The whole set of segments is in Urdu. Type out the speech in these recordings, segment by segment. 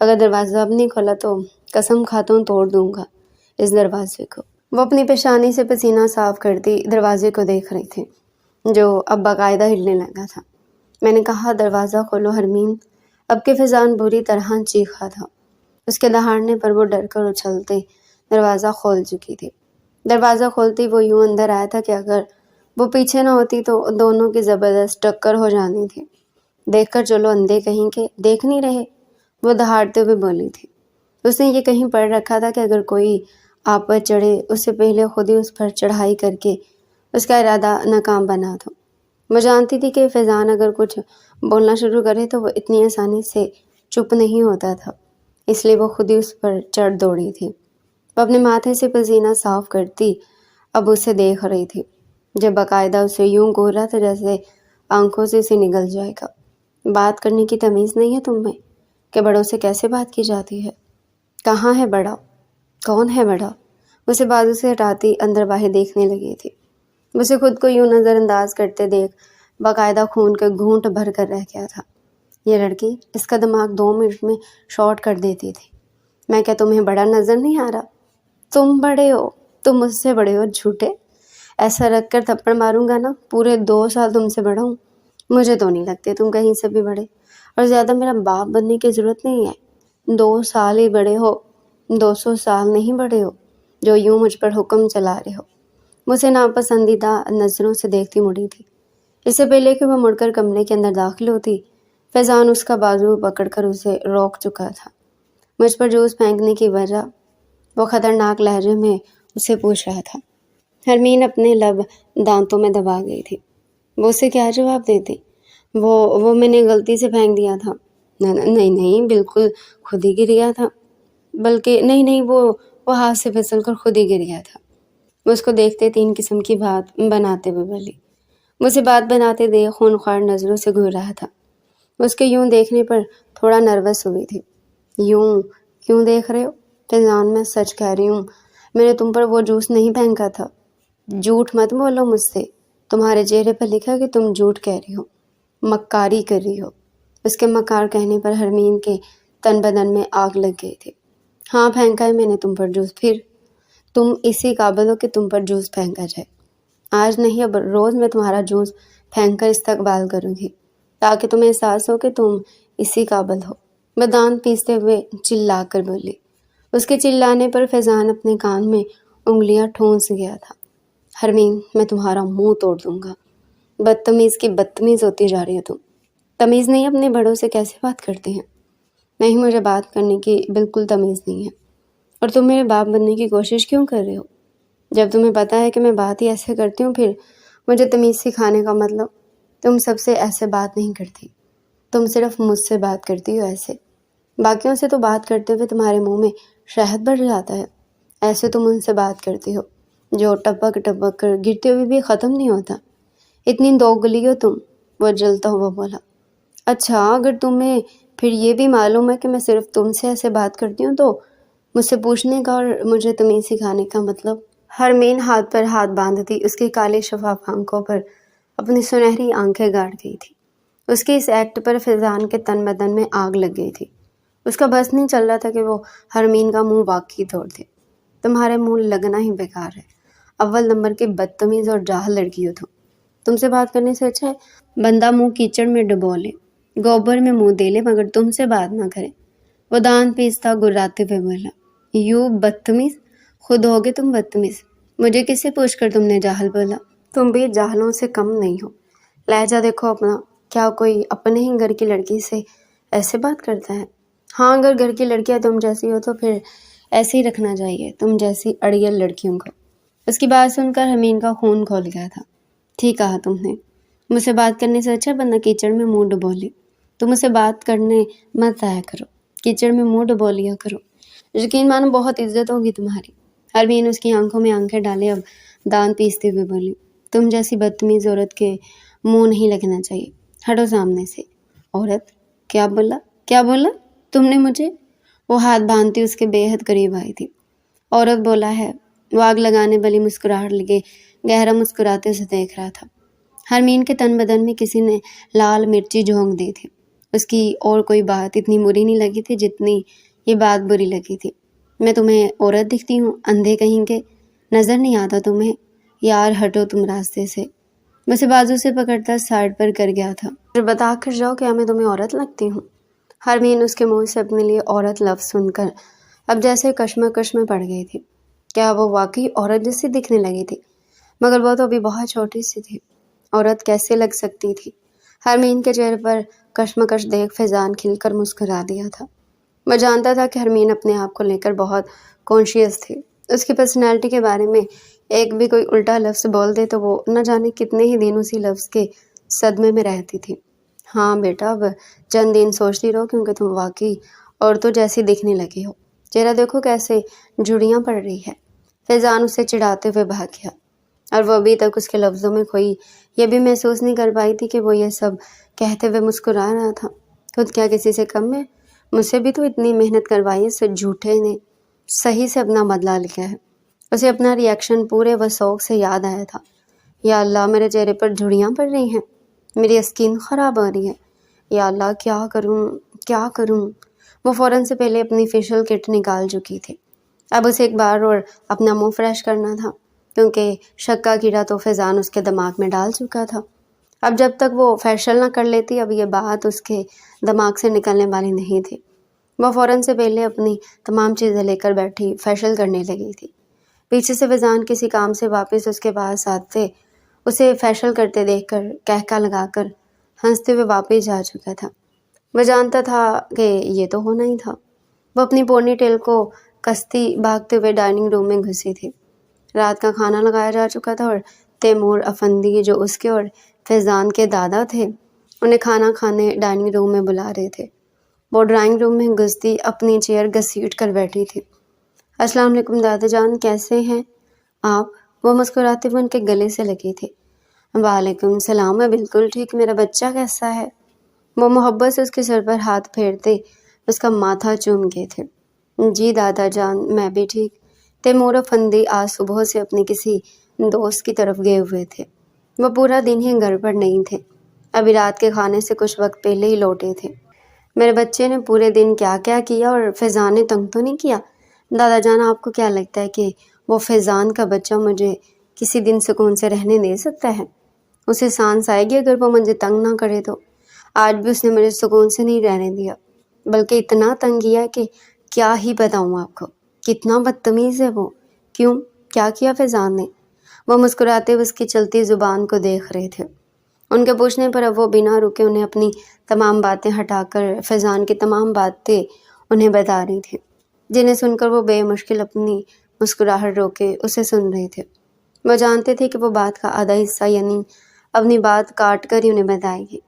اگر دروازہ اب نہیں کھولا تو قسم کھاتا ہوں توڑ دوں گا اس دروازے کو۔ وہ اپنی پیشانی سے پسینہ صاف کرتی دروازے کو دیکھ رہی تھی جو اب باقاعدہ ہلنے لگا تھا۔ میں نے کہا دروازہ کھولو حرمین۔ اب کہ فضان بری طرح چیخا تھا۔ اس کے دہاڑنے پر وہ ڈر کر اچھلتے دروازہ کھول چکی تھی۔ دروازہ کھولتی وہ یوں اندر آیا تھا کہ اگر وہ پیچھے نہ ہوتی تو دونوں کی زبردست ٹکر ہو جانی تھی۔ دیکھ کر چلو اندھے کہیں کہ دیکھ نہیں رہے، وہ دہاڑتے ہوئے بولی تھی۔ اس نے یہ کہیں پڑھ رکھا تھا کہ اگر کوئی آپ پر چڑھے اس سے پہلے خود ہی اس پر چڑھائی کر کے اس کا ارادہ ناکام بنا دو۔ وہ جانتی تھی کہ فیضان اگر کچھ بولنا شروع کرے تو وہ اتنی آسانی سے چپ نہیں ہوتا تھا، اس لیے وہ خود ہی اس پر چڑھ دوڑی تھی۔ وہ اپنے ماتھے سے پسینہ صاف کرتی اب اسے دیکھ رہی تھی، جب باقاعدہ اسے یوں گھورا تھا جیسے آنکھوں سے اسے نگل جائے گا۔ بات کرنے کی تمیز نہیں ہے تم میں کہ بڑوں سے کیسے بات کی جاتی ہے؟ کہاں ہے بڑا؟ کون ہے بڑا؟ اسے بازو سے ہٹاتی اندر باہر دیکھنے لگی تھی۔ اسے خود کو یوں نظر انداز کرتے دیکھ باقاعدہ خون کے گھونٹ بھر کر رہ گیا تھا۔ یہ لڑکی، اس کا دماغ 2 منٹ میں شارٹ کر دیتی تھی۔ میں کیا تمہیں بڑا نظر نہیں آ رہا؟ تم بڑے ہو، تم مجھ سے بڑے ہو جھوٹے۔ ایسا رکھ کر تھپڑ ماروں گا نا، پورے 2 سال تم سے بڑا ہوں۔ مجھے تو نہیں لگتے تم کہیں سے بھی بڑے، اور زیادہ میرا باپ بننے کی ضرورت نہیں ہے۔ 2 سال ہی بڑے ہو، 200 سال نہیں بڑے ہو جو یوں مجھ پر حکم چلا رہے ہو۔ مجھے ناپسندیدہ نظروں سے دیکھتی مڑی تھی۔ اس سے پہلے کہ وہ مڑ کر کمرے کے اندر داخل ہوتی، فیضان اس کا بازو پکڑ کر اسے روک چکا تھا۔ مجھ پر جوس پھینکنے کی وجہ وہ خطرناک لہجے میں اسے پوچھ رہا تھا۔ حرمین اپنے لب دانتوں میں دبا گئی تھی۔ وہ اسے کیا جواب دیتی؟ وہ میں نے غلطی سے پھینک دیا تھا۔ نہیں بالکل خود ہی گر گیا تھا، بلکہ نہیں وہ ہاتھ سے پھسل کر خود ہی گر گیا تھا۔ وہ اس کو دیکھتے 3 قسم کی بات بناتے ہوئے بولی۔ مجھے بات بناتے دیکھ خونخوار نظروں سے گھور رہا تھا۔ اس کے یوں دیکھنے پر تھوڑا نروس ہوئی تھی۔ یوں کیوں دیکھ رہے ہو؟ فیضان میں سچ کہہ رہی ہوں، میں نے تم پر وہ جوس نہیں پھینکا تھا۔ جھوٹ مت بولو مجھ سے، تمہارے چہرے پر لکھا کہ تم جھوٹ کہہ رہی ہو، مکاری کر رہی ہو۔ اس کے مکار کہنے پر حرمین کے تن بدن میں آگ لگ گئی تھی۔ ہاں پھینکا ہے میں نے تم پر جوس، پھر تم اسی قابل ہو کہ تم پر جوس پھینکا جائے۔ آج نہیں اب روز میں تمہارا جوس پھینک کر استقبال کروں گی تاکہ تمہیں احساس ہو کہ تم اسی قابل ہو۔ وہ دانت پیستے ہوئے چلا کر بولی۔ اس کے چلانے پر فیضان اپنے کان میں انگلیاں ٹھونس گیا تھا۔ حرمین، میں تمہارا منہ توڑ دوں گا۔ بدتمیز کی بدتمیز ہوتی جا رہی ہو تم۔ تمیز نہیں اپنے بڑوں سے کیسے بات کرتے ہیں؟ نہیں، مجھے بات کرنے کی بالکل تمیز نہیں ہے۔ اور تم میرے باپ بننے کی کوشش کیوں کر رہے ہو؟ جب تمہیں پتہ ہے کہ میں بات ہی ایسے کرتی ہوں، پھر مجھے تمیز سکھانے کا مطلب؟ تم سب سے ایسے بات نہیں کرتی، تم صرف مجھ سے بات کرتی ہو ایسے۔ باقیوں سے تو بات کرتے ہوئے تمہارے منہ میں شہد بڑھ جاتا ہے، ایسے تم ان سے بات کرتی ہو جو ٹپک ٹپک کر گرتے ہوئے بھی ختم نہیں ہوتا۔ اتنی دوگلی ہو تم، وہ جلتا ہوا بولا۔ اچھا، اگر تمہیں پھر یہ بھی معلوم ہے کہ میں صرف تم سے ایسے بات کرتی ہوں تو مجھ سے پوچھنے کا اور مجھے تمیز سکھانے کا مطلب؟ حرمین ہاتھ پر ہاتھ باندھتی اس کی کالی شفاف آنکھوں پر اپنی سنہری آنکھیں گاڑ گئی تھی۔ اس کے اس ایکٹ پر فیضان کے تن بدن میں آگ لگ گئی تھی۔ اس کا بس نہیں چل رہا تھا کہ وہ حرمین کا منہ واقعی توڑ دے۔ تمہارے منہ لگنا ہی بیکار ہے، اول نمبر کی بدتمیز اور جاہل لڑکی ہو تم سے بات کرنے سے اچھا ہے بندہ منہ کیچڑ میں ڈبو لے، گوبر میں منہ دے لے، مگر تم سے بات نہ کرے۔ وہ دانت پیستا گراتے ہوئے بولا۔ یوں بدتمیز؟ خود ہوگے تم بدتمیز، مجھے کس سے پوچھ کر تم نے جاہل بولا؟ تم بھی جاہلوں سے کم نہیں ہو۔ لہجہ دیکھو اپنا، کیا کوئی اپنے ہی گھر کی لڑکی سے ایسے بات کرتا ہے؟ ہاں، اگر گھر کی لڑکیاں تم جیسی ہو تو پھر ایسے ہی رکھنا چاہیے تم جیسی اڑیل لڑکیوں کو۔ اس کی بات سن کر حرمین کا خون کھول گیا تھا۔ ٹھیک کہا تم نے، مجھ سے بات کرنے سے اچھا بندہ کیچڑ میں منہ ڈبو لے۔ تم مجھ سے بات کرنے مت آیا کرو، کیچڑ میں منہ ڈبو لیا کرو، یقین مانو بہت عزت ہوگی تمہاری۔ حرمین اس کی آنکھوں میں آنکھیں ڈالے اب دانت پیستے ہوئے بولی۔ تم جیسی بدتمیز عورت کے منہ نہیں لگنا چاہیے، ہٹو سامنے سے۔ عورت؟ کیا بولا تم نے مجھے؟ وہ ہاتھ باندھتی اس کے بے حد قریب آئی تھی۔ عورت بولا ہے، وہ آگ لگانے والی مسکراہٹ لگے گہرا مسکراتے سے دیکھ رہا تھا۔ حرمین کے تن بدن میں کسی نے لال مرچی جھونک دی تھی۔ اس کی اور کوئی بات اتنی بری نہیں لگی تھی جتنی یہ بات بری لگی تھی۔ میں تمہیں عورت دکھتی ہوں؟ اندھے کہیں گے، نظر نہیں آتا تمہیں؟ یار ہٹو تم راستے سے۔ میں اسے بازو سے پکڑتا سائڈ پر کر گیا تھا۔ پھر بتا کر جاؤ کیا میں تمہیں عورت لگتی ہوں؟ حرمین اس کے منہ سے اپنے لیے عورت لفظ سن کر اب جیسے کشمکش میں پڑ گئی تھی۔ کیا وہ واقعی عورت جیسی دکھنے لگی تھی؟ مگر وہ تو ابھی بہت چھوٹی سی تھی، عورت کیسے لگ سکتی تھی؟ حرمین کے چہرے پر کشمکش دیکھ فیضان کھل کر مسکرا دیا تھا۔ میں جانتا تھا کہ حرمین اپنے آپ کو لے کر بہت کانشیس تھی۔ اس کی پرسنالٹی کے بارے میں ایک بھی کوئی الٹا لفظ بول دے تو وہ نہ جانے کتنے ہی دن اسی لفظ کے صدمے میں رہتی تھی۔ ہاں بیٹا، اب چند دن سوچتی رہو کیونکہ تم واقعی عورتوں جیسی دکھنے لگی ہو۔ چہرہ دیکھو کیسے جھڑیاں پڑ رہی ہے۔ فیضان اسے چڑھاتے ہوئے بھاگ گیا اور وہ ابھی تک اس کے لفظوں میں کوئی یہ بھی محسوس نہیں کر پائی تھی کہ وہ یہ سب کہتے ہوئے مسکرا رہا تھا۔ خود کیا کسی سے کم ہے؟ مجھ سے بھی تو اتنی محنت کروائی ہے، اس جھوٹے نے صحیح سے اپنا بدلہ لیا ہے۔ اسے اپنا ری ایکشن پورے وثوق سے یاد آیا تھا۔ یا اللہ، میرے چہرے پر جھڑیاں پڑ رہی ہیں، میری اسکن خراب ہو رہی ہے۔ یا اللہ، کیا کروں کیا کروں؟ وہ فوراً سے پہلے اپنی فیشل کٹ نکال چکی تھی۔ اب اسے ایک بار اور اپنا منہ فریش کرنا تھا کیونکہ شک کا کیڑا تو فیضان اس کے دماغ میں ڈال چکا تھا۔ اب جب تک وہ فیشل نہ کر لیتی اب یہ بات اس کے دماغ سے نکلنے والی نہیں تھی۔ وہ فوراً سے پہلے اپنی تمام چیزیں لے کر بیٹھی فیشل کرنے لگی تھی۔ پیچھے سے فیضان کسی کام سے واپس اس کے پاس آتے اسے فیشل کرتے دیکھ کر کہکا لگا کر ہنستے ہوئے واپس جا چکا تھا۔ وہ جانتا تھا کہ یہ تو ہونا ہی تھا۔ وہ اپنی پونی ٹیل کو کستی بھاگتے ہوئے ڈائننگ روم میں گھسی تھی۔ رات کا کھانا لگایا جا چکا تھا اور تیمور افندی جو اس کے اور فیضان کے دادا تھے انہیں کھانا کھانے ڈائننگ روم میں بلا رہے تھے۔ وہ ڈرائنگ روم میں گھستی اپنی چیئر گھسیٹ کر بیٹھی تھی۔ السلام علیکم دادا جان، کیسے ہیں آپ؟ وہ مسکراتے ہوئے ان کے گلے سے لگی تھی۔ وعلیکم السلام، میں بالکل ٹھیک، میرا بچہ کیسا ہے؟ وہ محبت سے اس کے سر پر ہاتھ پھیرتے اس کا ماتھا چومتے تھے۔ جی دادا جان، میں بھی ٹھیک۔ تیمور افندی آج صبح سے اپنے کسی دوست کی طرف گئے ہوئے تھے۔ وہ پورا دن ہی گھر پر نہیں تھے، ابھی رات کے کھانے سے کچھ وقت پہلے ہی لوٹے تھے۔ میرے بچے نے پورے دن کیا کیا کیا اور فیضان نے تنگ تو نہیں کیا؟ دادا جان، آپ کو کیا لگتا ہے کہ وہ فیضان کا بچہ مجھے کسی دن سکون سے رہنے دے سکتا ہے؟ اسے سانس آئے گی اگر وہ مجھے تنگ نہ کرے تو۔ آج بھی اس نے مجھے سکون سے نہیں رہنے دیا، بلکہ اتنا تنگ کیا کہ کیا ہی بتاؤں آپ کو۔ کتنا بدتمیز ہے وہ۔ کیوں؟ کیا کیا فیضان نے؟ وہ مسکراتے ہوئے اس کی چلتی زبان کو دیکھ رہے تھے۔ ان کے پوچھنے پر اب وہ بنا رکے انہیں اپنی تمام باتیں ہٹا کر فیضان کی تمام باتیں انہیں بتا رہی تھی، جنہیں سن کر وہ بے مشکل اپنی مسکراہٹ روکے اسے سن رہے تھے۔ وہ جانتے تھے کہ وہ بات کا آدھا حصہ یعنی اپنی بات کاٹ کر ہی انہیں بتائے گی۔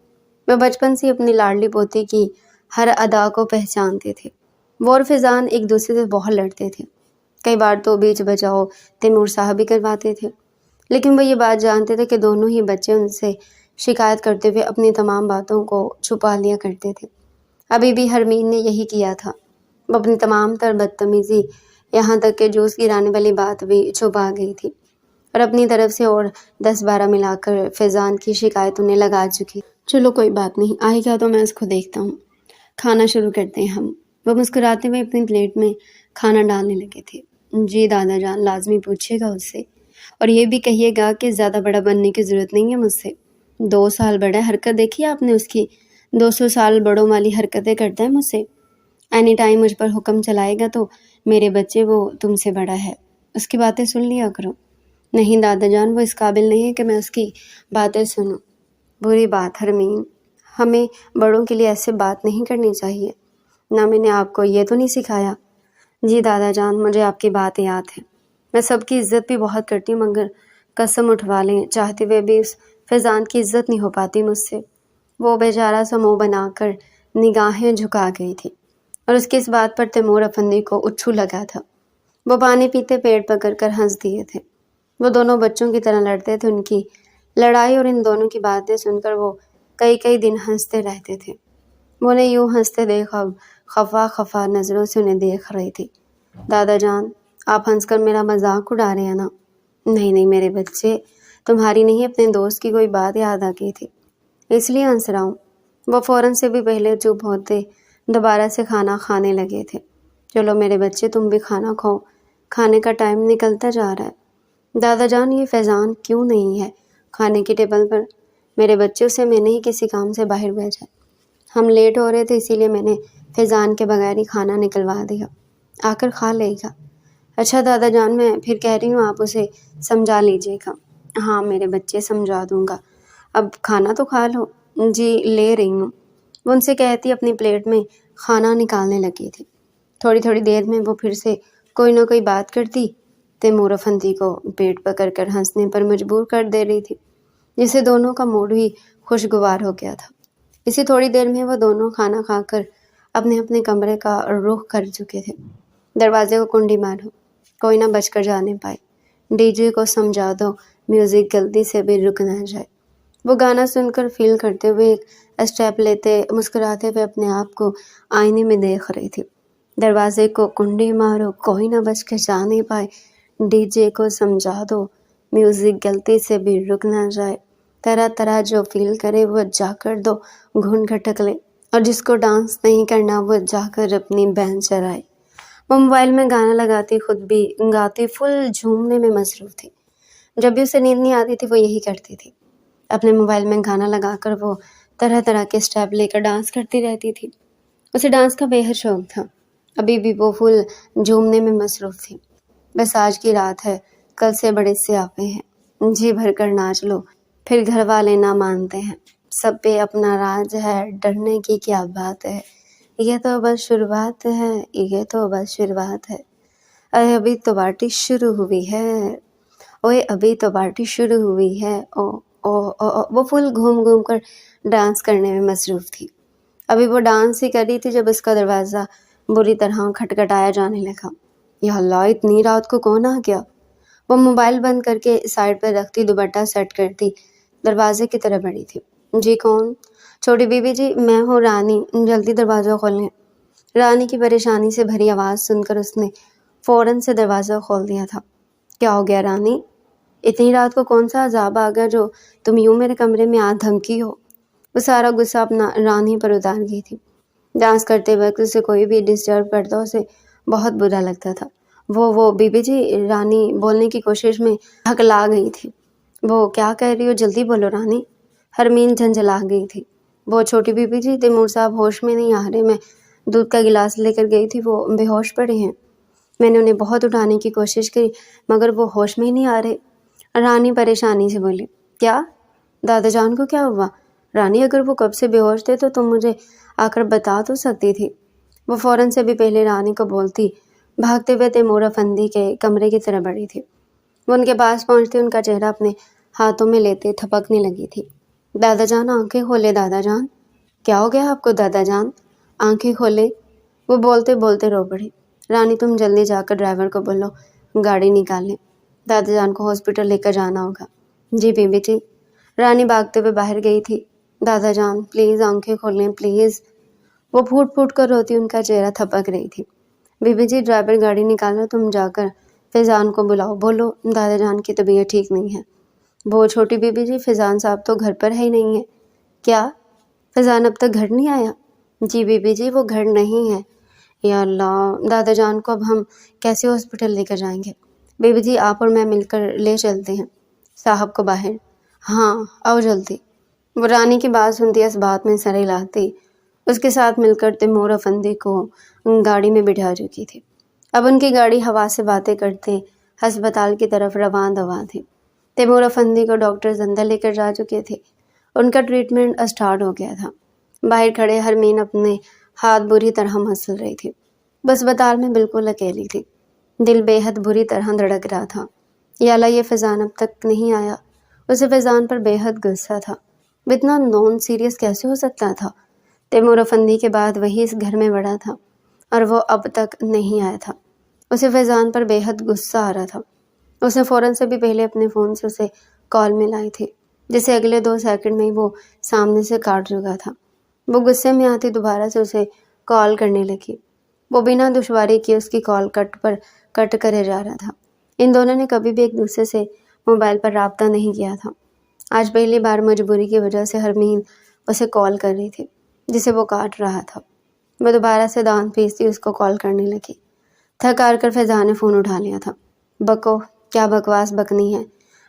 وہ بچپن سے اپنی لاڈلی پوتی کی ہر ادا کو پہچانتے تھے۔ وہ اور فیضان ایک دوسرے سے بہت لڑتے تھے، کئی بار تو بیچ بچاؤ تیمور صاحب بھی کرواتے تھے، لیکن وہ یہ بات جانتے تھے کہ دونوں ہی بچے ان سے شکایت کرتے ہوئے اپنی تمام باتوں کو چھپا لیا کرتے تھے۔ ابھی بھی حرمین نے یہی کیا تھا، وہ اپنی تمام تر بدتمیزی یہاں تک کہ جوس گرانے والی بات بھی چھپا گئی تھی اور اپنی طرف سے اور 10-12 ملا کر فیضان کی شکایت انہیں لگا چکی۔ چلو کوئی بات نہیں، آئے گا تو میں اس کو دیکھتا ہوں، کھانا شروع کرتے ہیں ہم۔ وہ مسکراتے ہوئے اپنی پلیٹ میں کھانا ڈالنے لگے تھے۔ جی دادا جان، لازمی پوچھیے گا اس سے، اور یہ بھی کہیے گا کہ زیادہ بڑا بننے کی ضرورت نہیں ہے مجھ سے۔ 2 سال بڑا ہے، حرکت دیکھی آپ نے اس کی؟ 200 سال بڑوں والی حرکتیں کرتا ہے مجھ سے۔ اینی ٹائم مجھ پر حکم چلائے گا تو میرے بچے وہ تم سے بڑا ہے، اس کی باتیں سن لیا کرو۔ نہیں دادا جان، وہ اس قابل نہیں ہے کہ میں اس کی باتیں سنوں۔ بری بات حرمین، ہمیں بڑوں کے لیے ایسے بات نہیں کرنی چاہیے، نہ میں نے آپ کو یہ تو نہیں سکھایا۔ جی دادا جان، مجھے آپ کی بات یاد ہے، میں سب کی عزت بھی بہت کرتی ہوں، مگر قسم اٹھوا لیں چاہتے ہوئے بھی اس فیضان کی عزت نہیں ہو پاتی مجھ سے۔ وہ بیچارہ سا منہ بنا کر نگاہیں جھکا گئی تھی اور اس کی اس بات پر تیمور افندی کو اچھو لگا تھا۔ وہ پانی پیتے پیٹ پکڑ کر ہنس دیے تھے۔ وہ دونوں بچوں کی طرح لڑتے تھے، ان کی لڑائی اور ان دونوں کی باتیں سن کر وہ کئی دن ہنستے رہتے تھے۔ وہ انہیں یوں ہنستے دیکھ اب خفا خفا نظروں سے انہیں دیکھ رہی تھی۔ دادا جان، آپ ہنس کر میرا مذاق اڑا رہے ہیں نا؟ نہیں میرے بچے، تمہاری نہیں اپنے دوست کی کوئی بات یاد آ گئی تھی، اس لیے ہنس رہا ہوں۔ وہ فوراً سے بھی پہلے چپ ہوتے دوبارہ سے کھانا کھانے لگے تھے۔ چلو میرے بچے تم بھی کھانا کھاؤ، کھانے کا ٹائم نکلتا جا رہا ہے۔ دادا جان یہ فیضان کیوں نہیں ہے کھانے کی ٹیبل پر؟ میرے بچے سے میں نے ہی کسی کام سے باہر بھیجا، ہم لیٹ ہو رہے تھے اسی لیے میں نے فیضان کے بغیر ہی کھانا نکلوا دیا، آ کر کھا لے گا۔ اچھا دادا جان میں پھر کہہ رہی ہوں آپ اسے سمجھا لیجیے گا۔ ہاں میرے بچے سمجھا دوں گا، اب کھانا تو کھا لو۔ جی لے رہی ہوں، وہ ان سے کہتی اپنی پلیٹ میں کھانا نکالنے لگی تھی۔ تھوڑی دیر میں وہ پھر سے کوئی نہ کوئی بات کرتی تیمور افندی کو پیٹ پکڑ کر ہنسنے پر مجبور کر دے رہی تھی، جس سے دونوں کا موڈ بھی خوشگوار ہو گیا تھا۔ اسی تھوڑی دیر میں وہ دونوں کھانا کھا کر اپنے اپنے کمرے کا رخ کر چکے تھے۔ دروازے کو کنڈی مارو، کوئی نہ بچ کر جانے پائے، ڈی جے کو سمجھا دو میوزک غلطی سے بھی رک نہ جائے۔ وہ گانا سن کر فیل کرتے ہوئے ایک اسٹیپ لیتے مسکراتے ہوئے اپنے آپ کو آئینے میں دیکھ رہی تھی۔ دروازے کو کنڈی مارو، کوئی نہ بچ کے جا نہیں پائے، ڈی جے کو سمجھا دو میوزک غلطی سے بھی رک نہ جائے۔ طرح جو فیل کرے وہ جا کر دو گھن کھٹک لے، اور جس کو ڈانس نہیں کرنا وہ جا کر اپنی بہن چرائے۔ وہ موبائل میں گانا لگاتی، خود بھی گاتی، فل جھومنے میں مصروف تھی۔ جب بھی اسے نیند نہیں آتی تھی وہ یہی کرتی تھی، اپنے موبائل میں گانا لگا کر وہ طرح کے اسٹیپ لے کر ڈانس کرتی رہتی تھی۔ اسے ڈانس کا بے حد شوق تھا، ابھی بھی وہ فل جھومنے میں مصروف تھی۔ بس آج کی رات ہے، کل سے بڑے سیاپے ہیں، جی بھر کر ناچ لو، پھر گھر والے نہ مانتے ہیں، سب پہ اپنا راج ہے، ڈرنے کی کیا بات ہے، یہ تو بس شروعات ہے، یہ تو بس شروعات ہے، ارے ابھی تو پارٹی شروع ہوئی ہے، اوے ابھی تو پارٹی شروع ہوئی ہے، او او او او۔ وہ فل گھوم کر ڈانس کرنے میں مصروف تھی۔ ابھی وہ ڈانس ہی کر رہی تھی جب اس کا دروازہ بری طرح کھٹکھٹایا جانے لگا۔ یا اللہ اتنی رات کو کون آ گیا؟ وہ موبائل بند کر کے سائڈ پر رکھتی دوپٹہ سیٹ کرتی دروازے کی طرف بڑھی تھی۔ جی کون؟ چھوٹی بی بی جی میں ہوں رانی، جلدی دروازہ کھولیں۔ رانی کی پریشانی سے بھری آواز سن کر اس نے فوراً سے دروازہ کھول دیا تھا۔ کیا ہو گیا رانی؟ اتنی رات کو کون سا عذاب آ گیا جو تم یوں میرے کمرے میں آ دھمکی ہو؟ وہ سارا غصہ اپنا رانی پر اتار گئی تھی۔ ڈانس کرتے وقت اسے کوئی بھی ڈسٹرب کرتا اسے بہت برا لگتا تھا۔ وہ بی بی جی، رانی بولنے کی کوشش میں ہکلا گئی تھی۔ وہ کیا کہہ رہی ہو؟ جلدی بولو رانی۔ ہرمین جھنجھلا گئی تھی۔ وہ چھوٹی بی بی جی تیمور صاحب ہوش میں نہیں آ رہے، میں دودھ کا گلاس لے کر گئی تھی، وہ بے ہوش پڑے ہیں، میں نے انہیں بہت اٹھانے کی کوشش کی مگر وہ ہوش میں ہی نہیں آ رہے۔ رانی پریشانی سے بولی۔ کیا؟ دادا جان کو کیا ہوا؟ رانی اگر وہ کب سے بے ہوش تھے تو تم مجھے آ کر بتا تو سکتی تھی۔ وہ فوراً سے بھی پہلے رانی کو بولتی بھاگتے ہوئے تیمور افندی کے کمرے کی طرف بڑھی تھی۔ وہ ان کے پاس پہنچتے ان کا چہرہ اپنے ہاتھوں میں لیتے تھپکنے لگی تھی۔ دادا جان آنکھیں کھولے، دادا جان۔ کیا ہو گیا آپ کو دادا جان؟ آنکھیں کھولے، وہ بولتے رو پڑی۔ رانی تم جلدی جا کر ڈرائیور کو بولو گاڑی نکالیں، دادا جان کو ہاسپٹل لے کر جانا ہوگا۔ G B B G. رانی بھاگتے ہوئے باہر گئی تھی۔ دادا جان پلیز آنکھیں کھولیں پلیز، وہ پھوٹ کر روتی ان کا چہرہ تھپک رہی تھی۔ بی بی جی ڈرائیور گاڑی نکالو، تم جا کر فیضان کو بلاؤ، بولو دادا جان کی طبیعت ٹھیک نہیں ہے۔ وہ چھوٹی بی بی جی فیضان صاحب تو گھر پر ہی نہیں ہے۔ کیا؟ فیضان اب تک گھر نہیں آیا؟ جی بی بی جی وہ گھر نہیں ہے۔ یا اللہ، دادا جان کو اب ہم کیسے ہاسپٹل لے کر جائیں گے؟ بی بی جی آپ اور میں مل کر لے چلتے ہیں صاحب کو باہر۔ ہاں آؤ جلدی۔ وہ رانی کی بات سنتی اس بات میں سر ہلاتی اس کے ساتھ مل کر تیمور افندی کو گاڑی میں بٹھا چکی تھی۔ اب ان کی گاڑی ہوا سے باتیں کرتے ہسپتال کی طرف رواں تھی۔ تیمور افندی کو ڈاکٹرز اندر لے کر جا چکے تھے، ان کا ٹریٹمنٹ اسٹارٹ ہو گیا تھا۔ باہر کھڑے ہرمین اپنے ہاتھ بری طرح مسل رہی تھی، بس اسپتال میں بالکل اکیلی تھی۔ دل بے حد بری طرح دھڑک رہا تھا۔ یا اللہ یہ فیضان اب تک نہیں آیا۔ اسے فیضان پر بے حد غصہ تھا، وہ اتنا نان سیریس کیسے ہو سکتا تھا؟ تیمور افندی کے بعد وہی اس گھر میں بڑا تھا اور وہ اب تک نہیں آیا تھا۔ اسے فیضان پر بے حد غصہ آ رہا تھا۔ اس نے فوراً سے بھی پہلے اپنے فون سے اسے کال ملائی تھی، جسے اگلے 2 سیکنڈ میں ہی وہ سامنے سے کاٹ چکا تھا۔ وہ غصے میں آتی دوبارہ سے اسے کال کرنے لگی۔ وہ بنا دشواری کیے اس کی کال کٹ کرے جا رہا تھا۔ ان دونوں نے کبھی بھی ایک دوسرے سے موبائل پر رابطہ نہیں کیا تھا۔ آج پہلی بار مجبوری کی وجہ سے ہرمین اسے کال کر رہی تھی جسے وہ کاٹ رہا تھا۔ وہ دوبارہ سے دانت پیستی اس کو کال کرنے لگی۔ تھک ہار کر فضا نے فون اٹھا لیا تھا۔ بکو، کیا بکواس بکنی ہے،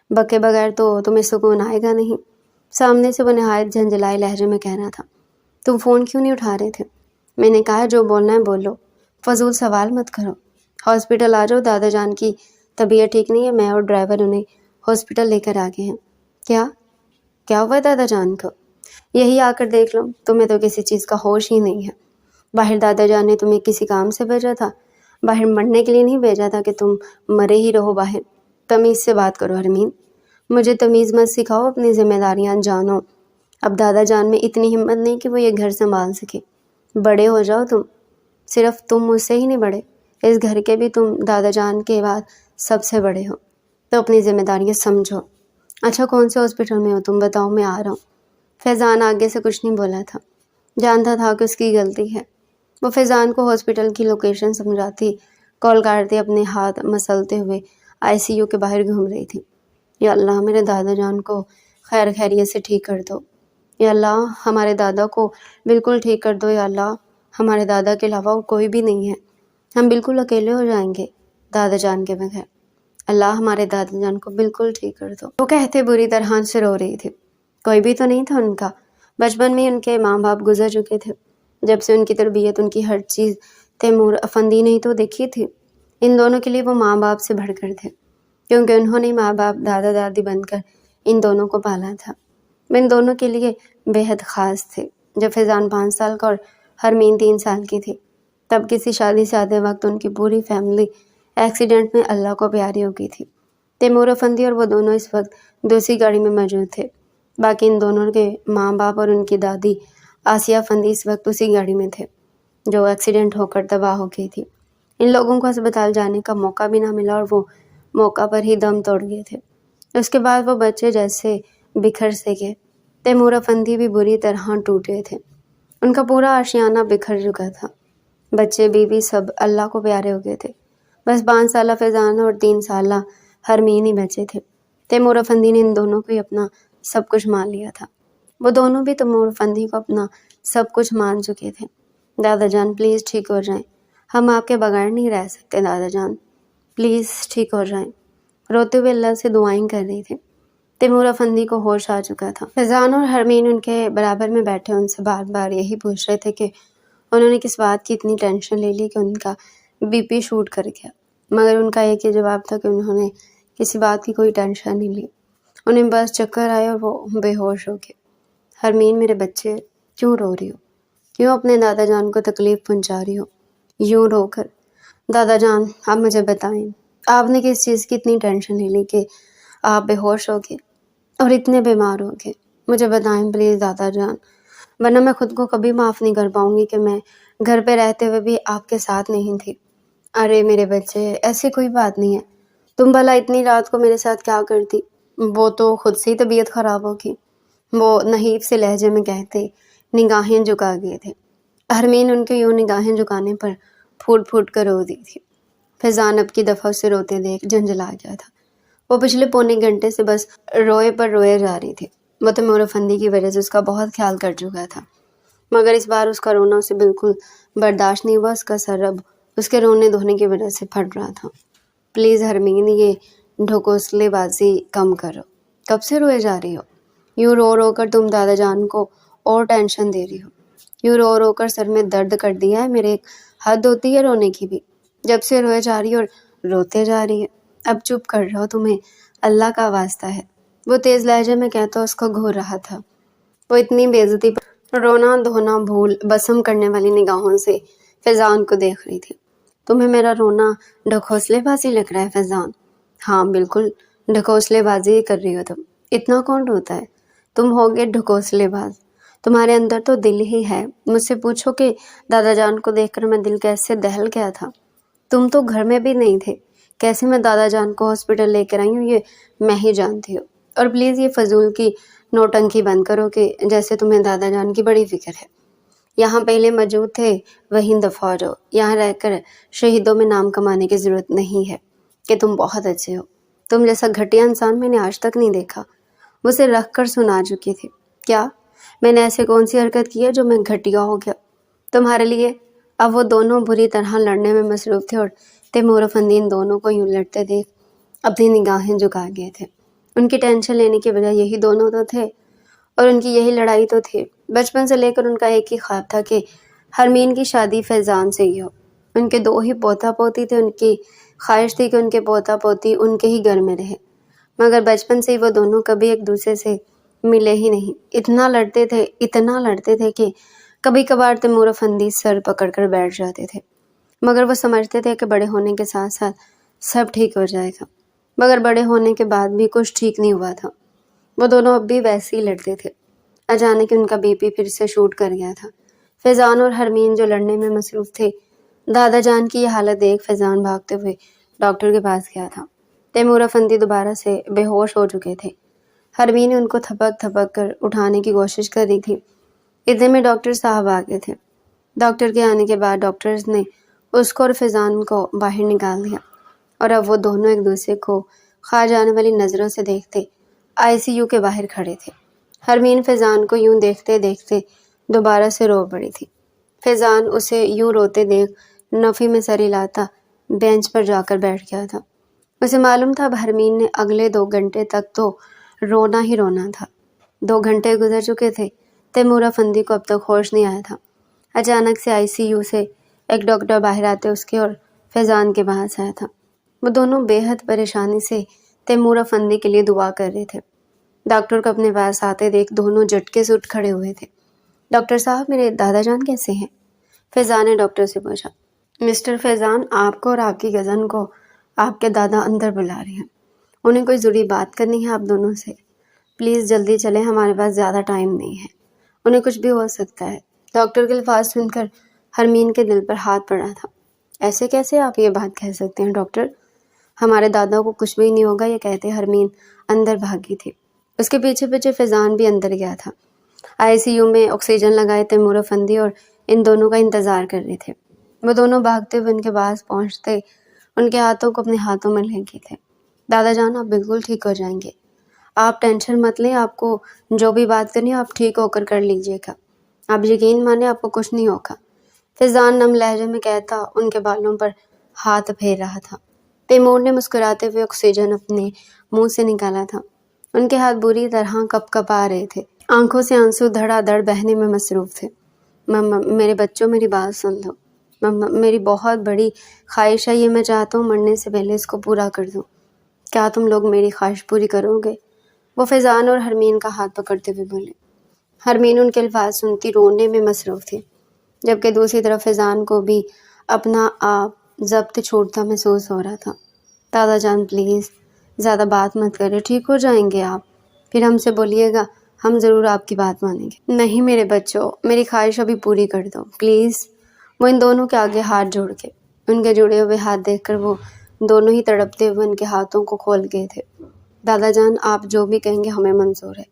بکے بغیر تو تمہیں سکون آئے گا نہیں۔ سامنے سے وہ نہایت جھنجھلائے لہجے میں کہہ رہا تھا۔ تم فون کیوں نہیں اٹھا رہے تھے؟ میں نے کہا جو بولنا ہے بولو، فضول سوال مت کرو۔ ہاسپٹل آ جاؤ، دادا جان کی طبیعت ٹھیک نہیں ہے، میں اور ڈرائیور انہیں ہاسپٹل لے کر آگے ہیں۔ کیا ہوا دادا جان کو؟ یہی آ کر دیکھ لو، تمہیں تو کسی چیز کا ہوش ہی نہیں ہے۔ باہر دادا جان نے تمہیں کسی کام سے بھیجا تھا، باہر مرنے کے لیے نہیں بھیجا تھا کہ تم مرے ہی رہو باہر۔ تمیز سے بات کرو حرمین، مجھے تمیز مت سکھاؤ، اپنی ذمہ داریاں جانو۔ اب دادا جان میں اتنی ہمت نہیں کہ وہ یہ گھر سنبھال سکے۔ بڑے ہو جاؤ تم، صرف تم مجھ سے ہی نہیں بڑے، اس گھر کے بھی تم دادا جان کے بعد سب سے بڑے ہو، تو اپنی ذمہ داریاں سمجھو۔ اچھا کون سے ہاسپٹل میں ہو تم، بتاؤ میں آ رہا ہوں۔ فیضان آگے سے کچھ نہیں بولا تھا، جانتا تھا کہ اس کی غلطی ہے۔ وہ فیضان کو ہاسپٹل کی لوکیشن سمجھاتی کال کاٹتے اپنے ہاتھ مسلتے ہوئے ICU کے باہر گھوم رہی تھی۔ یا اللہ میرے دادا جان کو خیر خیریت سے ٹھیک کر دو، یا اللہ ہمارے دادا کو بالکل ٹھیک کر دو، یا اللہ ہمارے دادا کے علاوہ اور کوئی بھی نہیں ہے، ہم بالکل اکیلے ہو جائیں گے دادا جان کے بغیر، اللہ ہمارے دادا جان کو بالکل ٹھیک کر دو۔ وہ کہتے بری طرح سے رو رہی تھی۔ کوئی بھی تو نہیں تھا ان کا، بچپن میں ان کے ماں باپ گزر چکے تھے، جب سے ان کی تربیت، ان کی ہر چیز تیمور افندی نے ہی تو دیکھی تھی۔ ان دونوں کے لیے وہ ماں باپ سے بڑھ کر تھے، کیونکہ انہوں نے ماں باپ دادا دادی بن کر ان دونوں کو پالا تھا۔ وہ ان دونوں کے لیے بے حد خاص تھے۔ جب فیضان 5 سال کا اور حرمین 3 سال کی تھی، تب کسی شادی سے آتے وقت ان کی پوری فیملی ایکسیڈنٹ میں اللہ کو پیاری ہو گئی تھی۔ تیمور افندی اور وہ دونوں اس وقت دوسری گاڑی میں موجود تھے، باقی ان دونوں کے ماں باپ اور ان کی دادی آسیہ افندی اس وقت اسی گاڑی میں تھے جو ایکسیڈنٹ ہو کر تباہ ہو گئی تھی۔ ان لوگوں کو ہسپتال جانے کا موقع بھی نہ ملا اور وہ موقع پر ہی دم توڑ گئے تھے۔ اس کے بعد وہ بچے جیسے بکھر سے گئے۔ تیمور افندی بھی بری طرح ٹوٹ گئے تھے، ان کا پورا آشیانہ بکھر چکا تھا، بچے بیوی سب اللہ کو پیارے ہو گئے تھے۔ بس 5 سالہ فیضان اور 3 سالہ حرمین ہی بچے تھے۔ تیمور افندی نے ان دونوں کو ہی اپنا سب کچھ مان لیا تھا، وہ دونوں بھی تیمور افندی کو اپنا سب کچھ مان چکے تھے۔ دادا جان پلیز ٹھیک ہو جائیں، ہم آپ کے بغیر نہیں رہ سکتے دادا جان، پلیز ٹھیک ہو جائیں۔ روتے ہوئے اللہ سے دعائیں کر رہی تھی۔ تیمور افندی کو ہوش آ چکا تھا۔ فیضان اور حرمین ان کے برابر میں بیٹھے ان سے بار بار یہی پوچھ رہے تھے کہ انہوں نے کس بات کی اتنی ٹینشن لے لی کہ ان کا BP شوٹ کر گیا، مگر ان کا ایک ہی جواب تھا کہ انہوں نے کسی بات کی کوئی ٹینشن نہیں لی، انہیں بس چکر آئے اور وہ بے ہوش ہو گئے۔ حرمین میرے بچے، کیوں رو رہی ہو؟ کیوں اپنے دادا جان کو تکلیف پہنچا رہی ہو یوں رو کر؟ دادا جان آپ مجھے بتائیں، آپ نے کس چیز کی اتنی ٹینشن لے لی کہ آپ بے ہوش ہو گئے اور اتنے بیمار ہو گئے؟ مجھے بتائیں پلیز دادا جان، ورنہ میں خود کو کبھی معاف نہیں کر پاؤں گی کہ میں گھر پہ رہتے ہوئے بھی آپ کے ساتھ نہیں تھی۔ ارے میرے بچے، ایسی کوئی بات نہیں ہے، تم بھلا اتنی رات کو میرے ساتھ کیا کرتی؟ وہ تو خود سے ہی طبیعت خراب ہوگی، وہ نحیف سے لہجے میں کہتے نگاہیں جھکا گئے تھے۔ حرمین ان کے یوں نگاہیں جھکانے پر پھوٹ پھوٹ کر رو دی تھی۔ فیضان اب کی دفعہ اسے روتے دیکھ جھنجھلا گیا تھا، وہ پچھلے پونے گھنٹے سے بس روئے پر روئے جا رہی تھی۔ وہ تیمور افندی کی وجہ سے اس کا بہت خیال کر چکا تھا، مگر اس بار اس کا رونا اسے بالکل برداشت نہیں ہوا۔ اس کا سر اب اس کے رونے دھونے کی وجہ سے پھٹ رہا تھا۔ پلیز حرمین یہ ڈھکوسلے بازی کم کرو، کب سے روئے جا رہی ہو؟ یوں رو رو کر تم دادا جان کو اور ٹینشن دے رہی ہو، یوں رو رو کر سر میں درد کر دیا ہے میرے، ایک حد ہوتی ہے رونے کی بھی، جب سے روئے جا رہی ہے اور روتے جا رہی ہے۔ اب چپ کر رہو، تمہیں اللہ کا واسطہ ہے، وہ تیز لہجے میں کہتا اس کو گھور رہا تھا۔ وہ اتنی بے عزتی پر رونا دھونا بھول بسم کرنے والی نگاہوں سے فیضان کو دیکھ رہی تھی۔ تمہیں میرا رونا ڈھکوسلے بازی لگ رہا ہے فیضان؟ ہاں بالکل ڈھکوسلے بازی کر رہی ہو تم، اتنا کون روتا ہے؟ تم ہوگے ڈھکوسلے باز، تمہارے اندر تو دل ہی ہے۔ مجھ سے پوچھو کہ دادا جان کو دیکھ کر میں دل کیسے دہل گیا تھا، تم تو گھر میں بھی نہیں تھے، کیسے میں دادا جان کو ہاسپٹل لے کر آئی ہوں یہ میں ہی جانتی ہوں۔ اور پلیز یہ فضول کی نوٹنکی بند کرو کہ جیسے تمہیں دادا جان کی بڑی فکر ہے۔ یہاں پہلے موجود تھے وہیں دفع ہو جاؤ، یہاں رہ کر شہیدوں میں نام کمانے کی ضرورت نہیں ہے کہ تم بہت اچھے ہو، تم جیسا گھٹیا انسان میں نے آج تک نہیں دیکھا۔ وہ اسے رکھ کر سنا چکی تھی۔ کیا میں نے ایسے کون سی حرکت کی ہے جو میں گھٹیا ہو گیا تمہارے لیے؟ اب وہ دونوں بری طرح لڑنے میں مصروف تھے اور تیمور افندی ان دونوں کو یوں لڑتے دیکھ اپنی نگاہیں جھکا گئے تھے۔ ان کی ٹینشن لینے کی وجہ یہی دونوں تو تھے اور ان کی یہی لڑائی تو تھی۔ بچپن سے لے کر ان کا ایک ہی خواب تھا کہ حرمین کی شادی فیضان سے ہی ہو۔ ان کے 2 ہی پوتا پوتی تھے، ان کی خواہش تھی کہ ان کے پوتا پوتی ان کے ہی گھر میں رہے، مگر بچپن سے ہی وہ دونوں کبھی ایک دوسرے سے ملے ہی نہیں۔ اتنا لڑتے تھے کہ کبھی کبھار تیمور افندی سر پکڑ کر بیٹھ جاتے تھے، مگر وہ سمجھتے تھے کہ بڑے ہونے کے ساتھ ساتھ سب ٹھیک ہو جائے گا، مگر بڑے ہونے کے بعد بھی کچھ ٹھیک نہیں ہوا تھا۔ وہ دونوں اب بھی ویسے ہی لڑتے تھے۔ اچانک ان کا بی پی پھر سے شوٹ کر گیا تھا۔ فیضان اور حرمین جو لڑنے میں مصروف تھے، دادا جان کی یہ حالت دیکھ فیضان بھاگتے ہوئے ڈاکٹر کے پاس گیا تھا۔ تیمور افندی دوبارہ سے بے ہوش ہو چکے تھے۔ حرمین ان کو تھپک تھپک کر اٹھانے کی کوشش کر رہی تھی۔ اتنے میں ڈاکٹر صاحب آ گئے تھے۔ ڈاکٹر کے آنے کے بعد ڈاکٹرز نے اس کو اور فیضان کو باہر نکال دیا اور اب وہ دونوں ایک دوسرے کو کھا جانے والی نظروں سے دیکھتے ICU کے باہر کھڑے تھے۔ حرمین فیضان کو یوں دیکھتے دیکھتے دوبارہ سے رو پڑی تھی۔ فیضان اسے یوں روتے دیکھ نفی میں سر ہلاتا بینچ پر جا کر بیٹھ گیا تھا۔ اسے معلوم تھا اب حرمین نے اگلے 2 گھنٹے تک تو رونا ہی رونا تھا۔ 2 گھنٹے گزر چکے تھے، تیمور افندی کو اب تک ہوش نہیں آیا تھا۔ اچانک سے ICU سے ایک ڈاکٹر باہر آتے اس کے اور فیضان کے پاس آیا تھا۔ وہ دونوں بے حد پریشانی سے تیمور افندی کے لیے دعا کر رہے تھے۔ ڈاکٹر کو اپنے پاس آتے دیکھ دونوں جھٹکے سے اٹھ کھڑے ہوئے تھے۔ ڈاکٹر صاحب، میرے دادا جان کیسے ہیں؟ فیضان نے ڈاکٹر سے پوچھا۔ مسٹر فیضان، آپ کو اور آپ کی کزن کو آپ کے دادا اندر بلا رہے ہیں، انہیں کوئی ضروری بات کرنی ہے آپ دونوں سے۔ پلیز جلدی چلیں، ہمارے پاس زیادہ ٹائم نہیں ہے، انہیں کچھ بھی ہو سکتا ہے۔ ڈاکٹر کے الفاظ سن کر حرمین کے دل پر ہاتھ پڑا تھا۔ ایسے کیسے آپ یہ بات کہہ سکتے ہیں ڈاکٹر؟ ہمارے دادا کو کچھ بھی نہیں ہوگا، یہ کہتے حرمین اندر بھاگی تھی۔ اس کے پیچھے پیچھے فیضان بھی اندر گیا تھا۔ ICU میں آکسیجن لگائے تیمور افندی اور ان دونوں کا انتظار کر رہے تھے۔ وہ دونوں بھاگتے ہوئے ان کے پاس پہنچتے ان کے ہاتھوں کو اپنے ہاتھوں میں لے گئے تھے۔ دادا جان، آپ بالکل ٹھیک ہو جائیں گے، آپ ٹینشن مت لیں، آپ کو جو بھی بات کرنی ہے آپ ٹھیک ہو کر لیجیے گا، آپ یقین مانیں آپ کو کچھ نہیں ہوگا، فیضان نم لہجے میں کہتا ان کے بالوں پر ہاتھ پھیر رہا تھا۔ تیمور نے مسکراتے ہوئے آکسیجن اپنے منہ سے نکالا تھا۔ ان کے ہاتھ بری طرح کپ کپ آ رہے تھے، آنکھوں سے آنسو دھڑا دھڑ بہنے میں مصروف تھے۔ مما، میرے بچوں میری بات سن لو، مما میری بہت بڑی خواہش ہے، یہ میں چاہتا ہوں مرنے سے پہلے اس کو پورا کر دوں، کیا تم لوگ میری خواہش پوری کرو گے؟ وہ فیضان اور حرمین کا ہاتھ پکڑتے ہوئے بولے۔ حرمین ان کے الفاظ سنتی رونے میں مصروف تھی، جبکہ دوسری طرف فیضان کو بھی اپنا آپ ضبط چھوٹتا محسوس ہو رہا تھا۔ دادا جان پلیز زیادہ بات مت کرے، ٹھیک ہو جائیں گے آپ، پھر ہم سے بولیے گا، ہم ضرور آپ کی بات مانیں گے۔ نہیں میرے بچوں، میری خواہش ابھی پوری کر دو پلیز۔ وہ ان دونوں کے آگے ہاتھ جوڑ کے، ان کے جڑے ہوئے ہاتھ دیکھ کر وہ دونوں ہی تڑپتے ہوئے ان کے ہاتھوں کو کھول گئے تھے۔ دادا جان، آپ جو بھی کہیں گے ہمیں منظور ہے،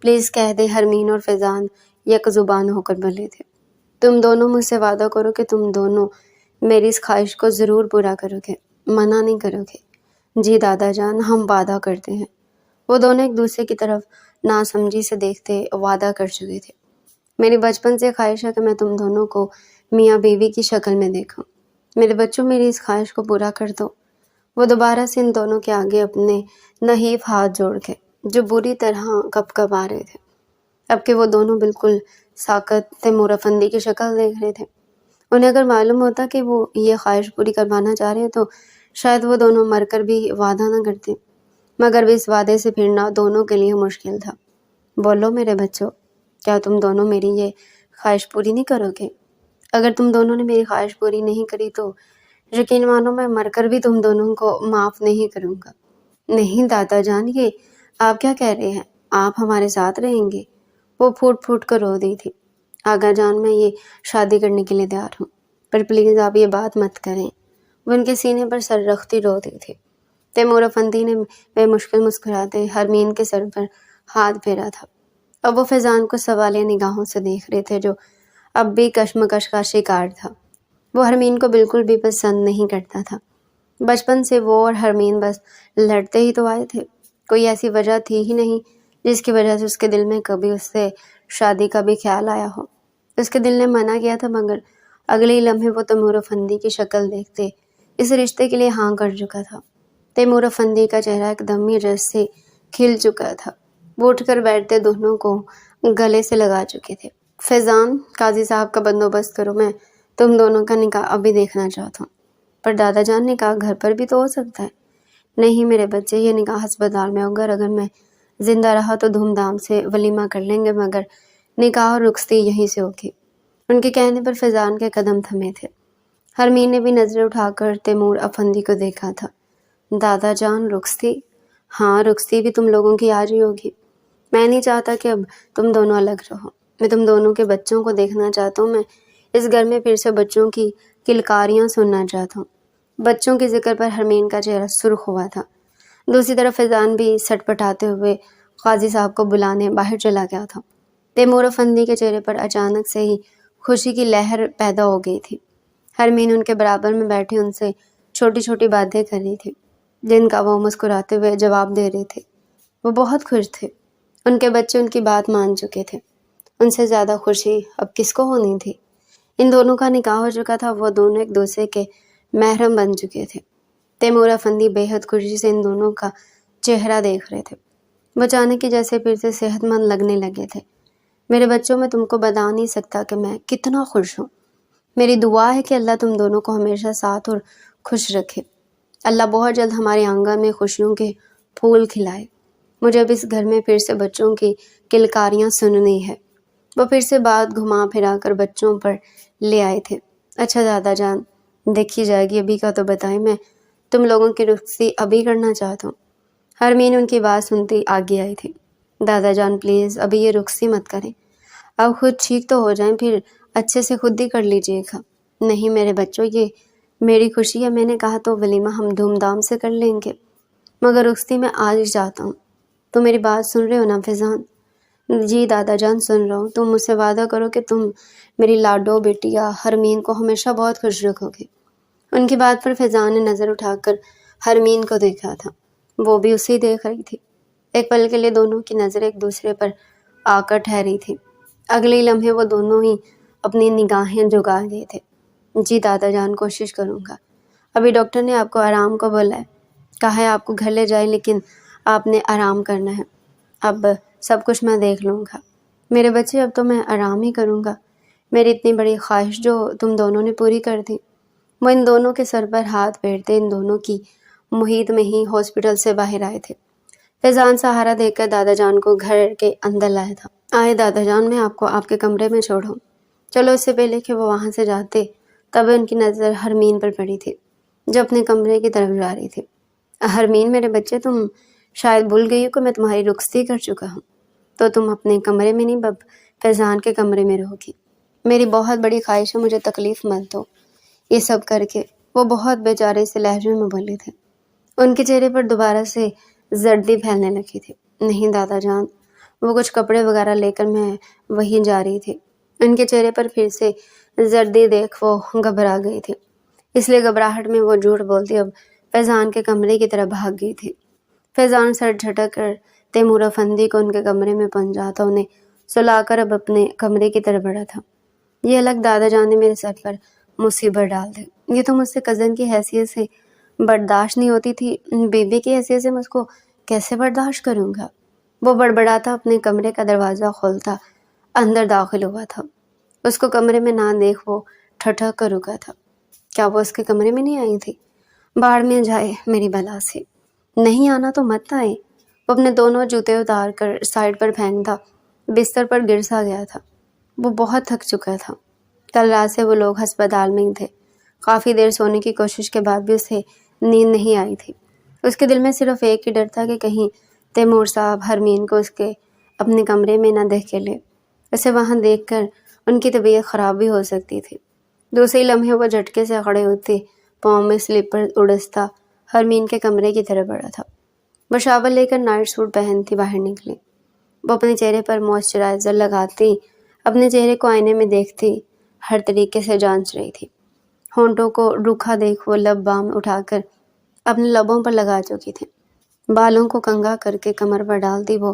پلیز کہہ دیں۔ حرمین اور فیضان یک زبان ہو کر بولے تھے۔ تم دونوں مجھ سے وعدہ کرو کہ تم دونوں میری اس خواہش کو ضرور پورا کرو گے، منع نہیں کرو گے؟ جی دادا جان، ہم وعدہ کرتے ہیں۔ وہ دونوں ایک دوسرے کی طرف ناسمجھی سے دیکھتے وعدہ کر چکے تھے۔ میری بچپن سے خواہش ہے کہ میں تم دونوں کو میاں بیوی کی شکل میں دیکھوں، میرے بچوں میری اس خواہش کو پورا کر دو۔ وہ دوبارہ سے ان دونوں کے آگے اپنے نحیف ہاتھ جوڑ کے، جو بری طرح کپ کپ آ رہے تھے، اب کہ وہ دونوں بالکل ساکت تیمور افندی کی شکل دیکھ رہے تھے۔ انہیں اگر معلوم ہوتا کہ وہ یہ خواہش پوری کروانا چاہ رہے تو شاید وہ دونوں مر کر بھی وعدہ نہ کرتے، مگر بھی اس وعدے سے پھرنا دونوں کے لیے مشکل تھا۔ بولو میرے بچوں، کیا تم دونوں میری یہ خواہش پوری نہیں کرو گے؟ اگر تم دونوں نے میری خواہش پوری نہیں کری تو یقین مانو میں مر کر بھی تم دونوں کو معاف نہیں کروں گا۔ نہیں دادا جان، یہ آپ کیا کہہ رہے ہیں؟ آپ ہمارے ساتھ رہیں گے؟ وہ پھوٹ پھوٹ کر رو دی تھی۔ آقا جان، میں یہ شادی کرنے کے لیے تیار ہوں، پر پلیز آپ یہ بات مت کریں۔ وہ ان کے سینے پر سر رکھتی رو دی تھی۔ تیمور افندی نے بے مشکل مسکراتے حرمین کے سر پر ہاتھ پھیرا تھا۔ اب وہ فیضان کو سوالیہ نگاہوں سے دیکھ رہے تھے، جو اب بھی کشمکش کا شکار تھا۔ وہ حرمین کو بالکل بھی پسند نہیں کرتا تھا۔ بچپن سے وہ اور حرمین بس لڑتے ہی تو آئے تھے، کوئی ایسی وجہ تھی ہی نہیں جس کی وجہ سے اس کے دل میں کبھی اس سے شادی کا بھی خیال آیا ہو۔ اس کے دل نے منع کیا تھا، مگر اگلے ہی لمحے وہ تیمور افندی کی شکل دیکھتے اس رشتے کے لیے ہاں کر چکا تھا۔ تیمور افندی کا چہرہ ایک دم ہی رس سے کھل چکا تھا۔ وہ اٹھ کر بیٹھتے دونوں کو گلے سے لگا چکے تھے۔ فیضان، قاضی صاحب کا بندوبست کرو، میں تم دونوں کا نکاح ابھی دیکھنا چاہتا ہوں۔ پر دادا جان، نکاح گھر پر بھی تو ہو سکتا ہے۔ نہیں میرے بچے، یہ نکاح ہسپتال میں ہوگا، اگر میں زندہ رہا تو دھوم دھام سے ولیمہ کر لیں گے، مگر نکاح اور رخصتی یہیں سے ہوگی۔ ان کے کہنے پر فیضان کے قدم تھمے تھے۔ حرمین نے بھی نظریں اٹھا کر تیمور افندی کو دیکھا تھا۔ دادا جان، رخصتی؟ ہاں، رخصتی بھی تم لوگوں کی آج ہی ہوگی۔ میں نہیں چاہتا کہ اب تم دونوں الگ رہو۔ میں تم دونوں کے بچوں کو دیکھنا چاہتا ہوں۔ میں اس گھر میں پھر سے بچوں کی کلکاریاں سننا چاہتا ہوں۔ بچوں کے ذکر پر حرمین کا چہرہ سرخ ہوا تھا۔ دوسری طرف فیضان بھی سٹ پٹاتے ہوئے قاضی صاحب کو بلانے باہر چلا گیا تھا۔ تیمور افندی کے چہرے پر اچانک سے ہی خوشی کی لہر پیدا ہو گئی تھی۔ حرمین ان کے برابر میں بیٹھے ان سے چھوٹی چھوٹی باتیں کر رہی تھی، جن کا وہ مسکراتے ہوئے جواب دے رہے تھے۔ وہ بہت خوش تھے۔ ان کے بچے ان کی بات مان چکے تھے۔ ان سے زیادہ خوشی اب کس کو ہونی تھی؟ ان دونوں کا نکاح ہو چکا تھا، وہ دونوں ایک دوسرے کے محرم بن چکے تھے۔ تیمور افندی بے حد خوشی سے ان دونوں کا چہرہ دیکھ رہے تھے۔ وہ اچانک ہی جیسے پھر سے صحت مند لگنے لگے تھے۔ میرے بچوں، میں تم کو بتا نہیں سکتا کہ میں کتنا خوش ہوں۔ میری دعا ہے کہ اللہ تم دونوں کو ہمیشہ ساتھ اور خوش رکھے۔ اللہ بہت جلد ہمارے آنگن میں خوشیوں کے پھول کھلائے۔ مجھے اب اس گھر میں پھر سے بچوں کی کلکاریاں سننی ہے۔ وہ پھر سے بات گھما پھرا کر بچوں پر لے آئے تھے۔ اچھا دادا جان، دیکھی جائے گی، ابھی کا تو بتائیں، میں تم لوگوں کی رخصتی ابھی کرنا چاہتا ہوں۔ حرمین ان کی بات سنتی آگے آئی تھی۔ دادا جان پلیز ابھی یہ رخصتی مت کریں، اب خود ٹھیک تو ہو جائیں، پھر اچھے سے خود ہی کر لیجیے گا۔ نہیں میرے بچوں، یہ میری خوشی ہے، میں نے کہا تو ولیمہ ہم دھوم دھام سے کر لیں گے، مگر رخصتی میں آج ہی چاہتا ہوں۔ تو میری بات سن رہے ہو نا فیضان؟ جی دادا جان سن رہا ہوں۔ تم مجھ سے وعدہ کرو کہ تم میری لاڈو بیٹیا حرمین کو ہمیشہ بہت خوش رکھو گے۔ ان کی بات پر فیضان نے نظر اٹھا کر حرمین کو دیکھا تھا۔ وہ بھی اسے دیکھ رہی تھی۔ ایک پل کے لیے دونوں کی نظریں ایک دوسرے پر آ کر ٹھہری تھی۔ اگلے لمحے وہ دونوں ہی اپنی نگاہیں جھکا گئے تھے۔ جی دادا جان، کوشش کروں گا۔ ابھی ڈاکٹر نے آپ کو آرام کو بولا ہے، کہا ہے آپ کو گھر لے جائے، لیکن آپ نے آرام کرنا ہے۔ اب سب کچھ میں دیکھ لوں گا۔ میرے بچے، اب تو میں آرام ہی کروں گا۔ میری اتنی بڑی خواہش جو تم دونوں نے پوری کر دی۔ وہ ان دونوں کے سر پر ہاتھ پھیرتے ان دونوں کی محیط میں ہی ہاسپٹل سے باہر آئے تھے۔ فیضان سہارا دے کر دادا جان کو گھر کے اندر لایا تھا۔ آئے دادا جان، میں آپ کو آپ کے کمرے میں چھوڑوں۔ چلو، اس سے پہلے کہ وہ وہاں سے جاتے تب ان کی نظر حرمین پر پڑی تھی، جو اپنے کمرے کی طرف جا رہی تھی۔ حرمین میرے بچے، تم شاید بھول گئی ہو کہ میں تمہاری رخصتی کر چکا ہوں، تو تم اپنے کمرے میں نہیں، اب فیضان کے کمرے میں رہو گی۔ میری بہت بڑی خواہش ہے، مجھے تکلیف مت دو۔ یہ سب کر کے وہ بہت بیچارے سے لہجے میں بولے تھے۔ ان کے چہرے پر دوبارہ سے زردی پھیلنے لگی تھی۔ نہیں دادا جان، وہ کچھ کپڑے وغیرہ لے کر میں وہیں جا رہی تھی۔ ان کے چہرے پر پھر سے زردی دیکھ وہ گھبرا گئی تھی، اس لیے گھبراہٹ میں وہ جھوٹ بولتی اب فیضان کے کمرے کی طرف بھاگ گئی تھی۔ فیضان سر جھٹک کر تیمور افندی کو ان کے کمرے میں پہنچا تھا، انہیں سلا کر اب اپنے کمرے کی طرف بڑھا تھا۔ یہ الگ دادا جان نے میرے سر پر مصیبت ڈال دی۔ یہ تو مجھ سے کزن کی حیثیت سے برداشت نہیں ہوتی تھی، بیوی کی حیثیت سے میں اس کو کیسے برداشت کروں گا؟ وہ بڑبڑاتا اپنے کمرے کا دروازہ کھولتا اندر داخل ہوا تھا۔ اس کو کمرے میں نہ دیکھ وہ ٹھٹک کر رکا تھا۔ کیا وہ اس کے کمرے میں نہیں آئی تھی؟ باڑ میں جائے میری بلا سے، نہیں آنا تو مت آئے۔ وہ اپنے دونوں جوتے اتار کر سائڈ پر پھینکتا بستر پر گر سا گیا تھا۔ وہ بہت تھک چکا تھا۔ کل رات سے وہ لوگ ہسپتال میں ہی تھے۔ کافی دیر سونے کی کوشش کے بعد بھی اسے نیند نہیں آئی تھی۔ اس کے دل میں صرف ایک ہی ڈر تھا کہ کہیں تیمور صاحب حرمین کو اس کے اپنے کمرے میں نہ دیکھ کے لے۔ اسے وہاں دیکھ کر ان کی طبیعت خراب بھی ہو سکتی تھی۔ دوسرے لمحے وہ جھٹکے سے کھڑے ہوتے پاؤں میں سلیپر اڑستا حرمین کے کمرے کی طرف بڑھا تھا۔ وہ شاور لے کر نائٹ سوٹ پہنتی باہر نکلی۔ وہ اپنے چہرے پر موئسچرائزر لگاتی، اپنے چہرے کو آئینے میں دیکھتی، ہر طریقے سے جانچ رہی تھی۔ ہونٹوں کو روکھا دیکھ وہ لب بام اٹھا کر اپنے لبوں پر لگا چکی تھی۔ بالوں کو کنگھا کر کے کمر پر ڈالتی وہ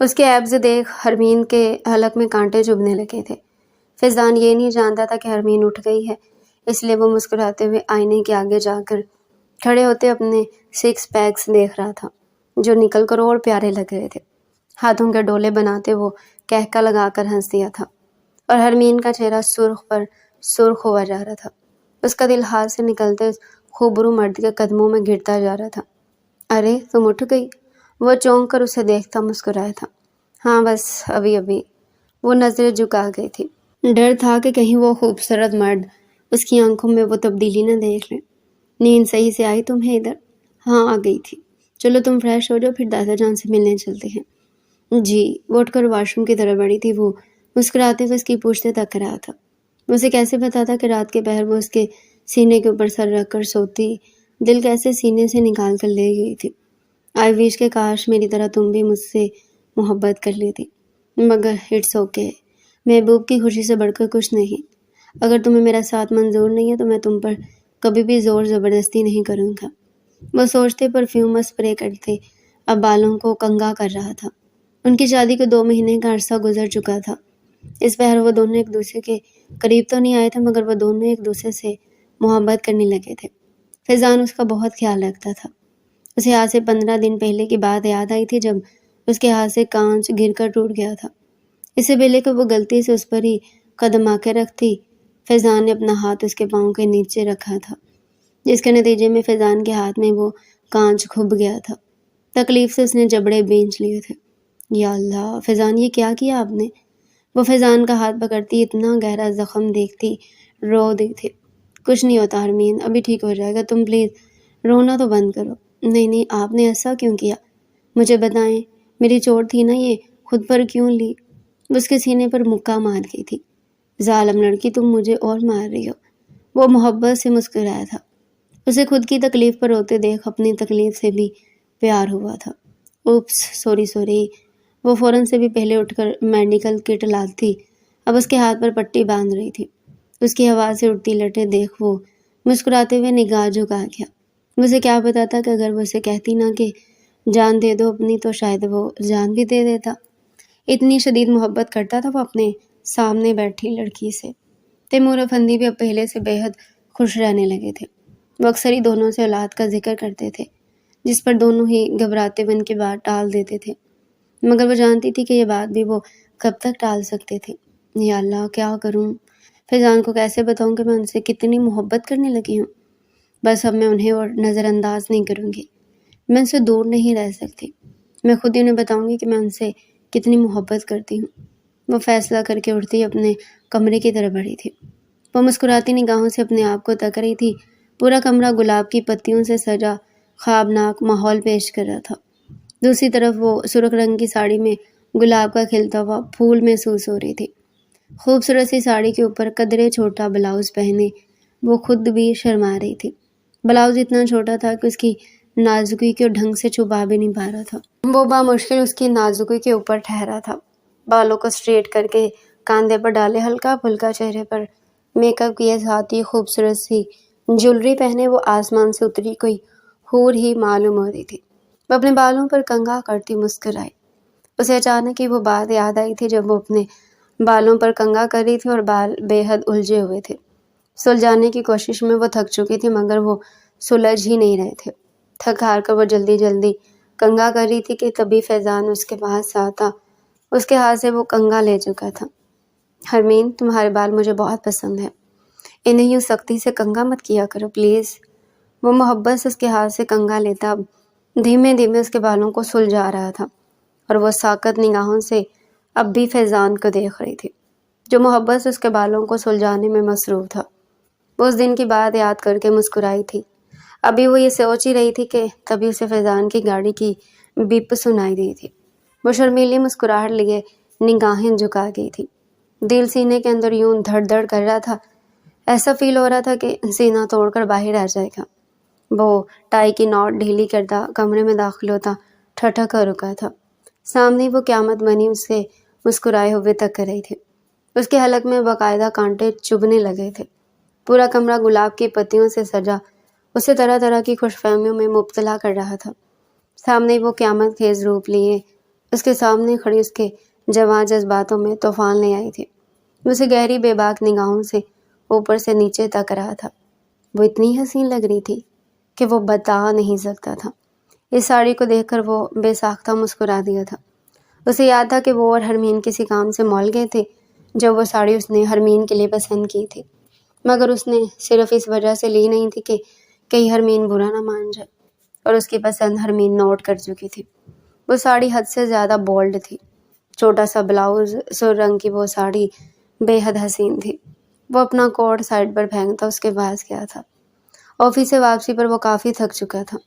اس کے ایبز دیکھ حرمین کے حلق میں کانٹے چبھنے لگے تھے۔ فیضان یہ نہیں جانتا تھا کہ حرمین اٹھ گئی ہے، اس لیے وہ مسکراتے ہوئے آئینے کے آگے جا کر کھڑے ہوتے اپنے 6 پیکس دیکھ رہا تھا جو نکل کر اور پیارے لگ رہے تھے۔ ہاتھوں کے ڈولے بناتے وہ کہکا لگا کر ہنس دیا تھا اور حرمین کا چہرہ سرخ پر سرخ ہوا جا رہا تھا۔ اس کا دل ہاتھ سے نکلتے خوبرو مرد کے قدموں میں گرتا جا رہا تھا۔ ارے تم اٹھ گئی؟ وہ چونک کر اسے دیکھتا مسکرایا تھا۔ ہاں بس ابھی ابھی۔ وہ نظریں جھکا گئی تھی۔ ڈر تھا کہ کہیں وہ خوبصورت مرد اس کی آنکھوں میں وہ تبدیلی نہ دیکھ لیں۔ نیند صحیح سے آئی تمہیں ادھر؟ ہاں آ گئی تھی۔ چلو تم فریش ہو جاؤ، پھر دادا جان سے ملنے چلتے ہیں۔ جی۔ وہ اٹھ کر واش روم کی طرف بڑھی تھی۔ وہ مسکراتے ہوئے اس کی پوچھتے تک رہا تھا۔ اسے کیسے پتا تھا کہ رات کے پہر وہ اس کے سینے کے اوپر سر رکھ کر سوتی، دل کیسے سینے سے نکال کر لے گئی تھی۔ آئی وش کہ کاش میری طرح تم بھی مجھ سے محبت کر لیتی، مگر اٹس اوکے، محبوب کی خوشی سے بڑھ کر کچھ نہیں۔ اگر تمہیں میرا ساتھ منظور نہیں ہے تو میں تم پر کبھی بھی زور زبردستی نہیں کروں گا۔ وہ سوچتے پرفیوم اسپرے کرتے اب بالوں کو کنگھا کر رہا تھا۔ ان کی شادی کو 2 مہینے کا عرصہ گزر چکا تھا۔ اس پہر وہ دونوں ایک دوسرے کے قریب تو نہیں آئے تھے، مگر وہ دونوں ایک دوسرے سے محبت کرنے لگے تھے۔ فیضان اس کا بہت خیال رکھتا تھا۔ اسے آج سے 15 دن پہلے کی بات یاد آئی تھی جب اس کے ہاتھ سے کانچ گر کر ٹوٹ گیا تھا۔ اس سے پہلے کہ وہ غلطی سے اس پر ہی قدم آ کے رکھتی، فیضان نے اپنا ہاتھ اس کے پاؤں کے نیچے رکھا تھا، جس کے نتیجے میں فیضان کے ہاتھ میں وہ کانچ کھب گیا تھا۔ تکلیف سے اس نے جبڑے بھینچ لیے تھے۔ یا اللہ فیضان، یہ کیا کیا آپ نے؟ وہ فیضان کا ہاتھ پکڑتی اتنا گہرا زخم دیکھتی رو دی تھی۔ کچھ نہیں ہوتا حرمین، ابھی ٹھیک ہو جائے گا، تم پلیز رونا تو بند کرو۔ نہیں آپ نے ایسا کیوں کیا؟ مجھے بتائیں، میری چوٹ تھی نا، یہ خود پر کیوں لی؟ اس کے سینے پر مکہ مار گئی تھی۔ ظالم لڑکی، تم مجھے اور مار رہی ہو۔ وہ محبت سے مسکرایا تھا۔ اسے خود کی تکلیف پر روتے دیکھ اپنی تکلیف سے بھی پیار ہوا تھا۔ Opus sorry. وہ فوراً سے بھی پہلے اٹھ کر میڈیکل کٹ لاتی اب اس کے ہاتھ پر پٹی باندھ رہی تھی۔ اس کی ہوا سے اڑتی لٹیں دیکھ وہ مسکراتے ہوئے نگاہ جھکا گیا۔ مجھے کیا پتا تھا کہ اگر وہ اسے کہتی نہ کہ جان دے دو اپنی، تو شاید وہ جان بھی دے دیتا۔ اتنی شدید محبت کرتا تھا وہ اپنے سامنے بیٹھی لڑکی سے۔ تیمور افندی بھی اب پہلے سے بے حد خوش رہنے لگے تھے۔ وہ اکثر ہی دونوں سے اولاد کا ذکر کرتے تھے، جس پر دونوں ہی گھبراتے ہوئے ان کی بات ٹال دیتے تھے، مگر وہ جانتی تھی کہ یہ بات بھی وہ کب تک ٹال سکتے تھے۔ یا اللہ کیا کروں؟ فیضان کو کیسے بتاؤں کہ میں ان سے کتنی محبت کرنے لگی ہوں؟ بس اب میں انہیں اور نظر انداز نہیں کروں گی، میں ان سے دور نہیں رہ سکتی۔ میں خود ہی انہیں بتاؤں گی کہ میں ان سے کتنی محبت کرتی ہوں۔ وہ فیصلہ کر کے اٹھتی اپنے کمرے کی طرف بڑھی تھی۔ وہ مسکراتی نگاہوں سے اپنے آپ کو تک رہی تھی۔ پورا کمرہ گلاب کی پتیوں سے سجا خوابناک ماحول پیش کر رہا تھا۔ دوسری طرف وہ سرخ رنگ کی ساڑی میں گلاب کا کھلتا ہوا پھول محسوس ہو رہی تھی۔ خوبصورت سی ساڑی کے اوپر قدرے چھوٹا بلاؤز پہنے وہ خود بھی شرما رہی تھی۔ بلاؤز اتنا چھوٹا تھا کہ اس کی نازکی کو ڈھنگ سے چھپا بھی نہیں پا رہا تھا۔ وہ بامشکل اس کی نازکی کے اوپر ٹھہرا تھا۔ بالوں کو اسٹریٹ کر کے کاندھے پر ڈالے، ہلکا پھلکا چہرے پر میک اپ کیے، ساتھ ہی خوبصورت سی جولری پہنے وہ آسمان سے اتری کوئی حور ہی معلوم ہو رہی تھی۔ وہ اپنے بالوں پر کنگھا کرتی مسکرائی۔ اسے اچانک ہی وہ بات یاد آئی تھی جب وہ اپنے بالوں پر کنگھا کر رہی تھی اور بال بے حد الجھے ہوئے تھے۔ سلجھانے کی کوشش میں وہ تھک چکی تھی، مگر وہ سلجھ ہی نہیں رہے تھے۔ تھک ہار کر وہ جلدی کنگھا کر رہی تھی کہ تبھی فیضان اس کے پاس آتا۔ اس کے ہاتھ سے وہ کنگھا لے چکا تھا۔ حرمین، تمہارے بال مجھے بہت پسند ہیں، انہیں یوں سختی سے کنگھا مت کیا کرو پلیز۔ وہ محبت سے اس کے ہاتھ سے کنگھا لیتا اب دھیمے دھیمے اس کے بالوں کو سلجھا رہا تھا، اور وہ ساکت نگاہوں سے اب بھی فیضان کو دیکھ رہی تھی، جو محبت سے اس کے بالوں کو سلجھانے میں مصروف تھا۔ وہ اس دن کی بات یاد کر کے مسکرائی تھی۔ ابھی وہ یہ سوچ ہی رہی تھی کہ تبھی اسے فیضان کی گاڑی کی بیپ سنائی دی تھی۔ وہ شرمیلی مسکراہٹ لیے نگاہیں جھکا گئی تھی۔ دل سینے کے اندر یوں دھڑ دھڑ کر رہا تھا، ایسا فیل ہو رہا تھا کہ سینہ توڑ کر باہر آ جائے گا۔ وہ ٹائی کی نوٹ ڈھیلی کرتا کمرے میں داخل ہوتا ٹھٹک کر رکا تھا۔ سامنے وہ قیامت بنی اس سے مسکرائے ہوئے تک رہی تھی۔ اس کے حلق میں باقاعدہ کانٹے چبھنے لگے تھے۔ پورا کمرہ گلاب کی پتیوں سے سجا اسے طرح طرح کی خوش فہمیوں میں مبتلا کر رہا تھا۔ سامنے وہ قیامت خیز روپ لیے اس کے سامنے کھڑی اس کے جواں جذباتوں میں طوفان لے آئی تھی۔ اسے گہری بے باک نگاہوں سے اوپر سے نیچے تک رہا تھا۔ وہ اتنی حسین لگ رہی تھی کہ وہ بتا نہیں سکتا تھا۔ اس ساڑی کو دیکھ کر وہ بے ساختہ مسکرا دیا تھا۔ اسے یاد تھا کہ وہ اور حرمین کسی کام سے مال گئے تھے جب وہ ساڑی اس نے حرمین کے لیے پسند کی تھی، مگر اس نے صرف اس وجہ سے لی نہیں تھی کہ کہیں حرمین برا نہ مان جائے، اور اس کی پسند حرمین نوٹ کر چکی تھی۔ وہ ساڑی حد سے زیادہ بولڈ تھی۔ چھوٹا سا بلاؤز، سر رنگ کی وہ ساڑی بے حد حسین تھی۔ وہ اپنا کوٹ سائڈ پر پھینکتا اس کے پاس گیا تھا۔ آفس سے واپسی پر وہ کافی تھک چکا تھا،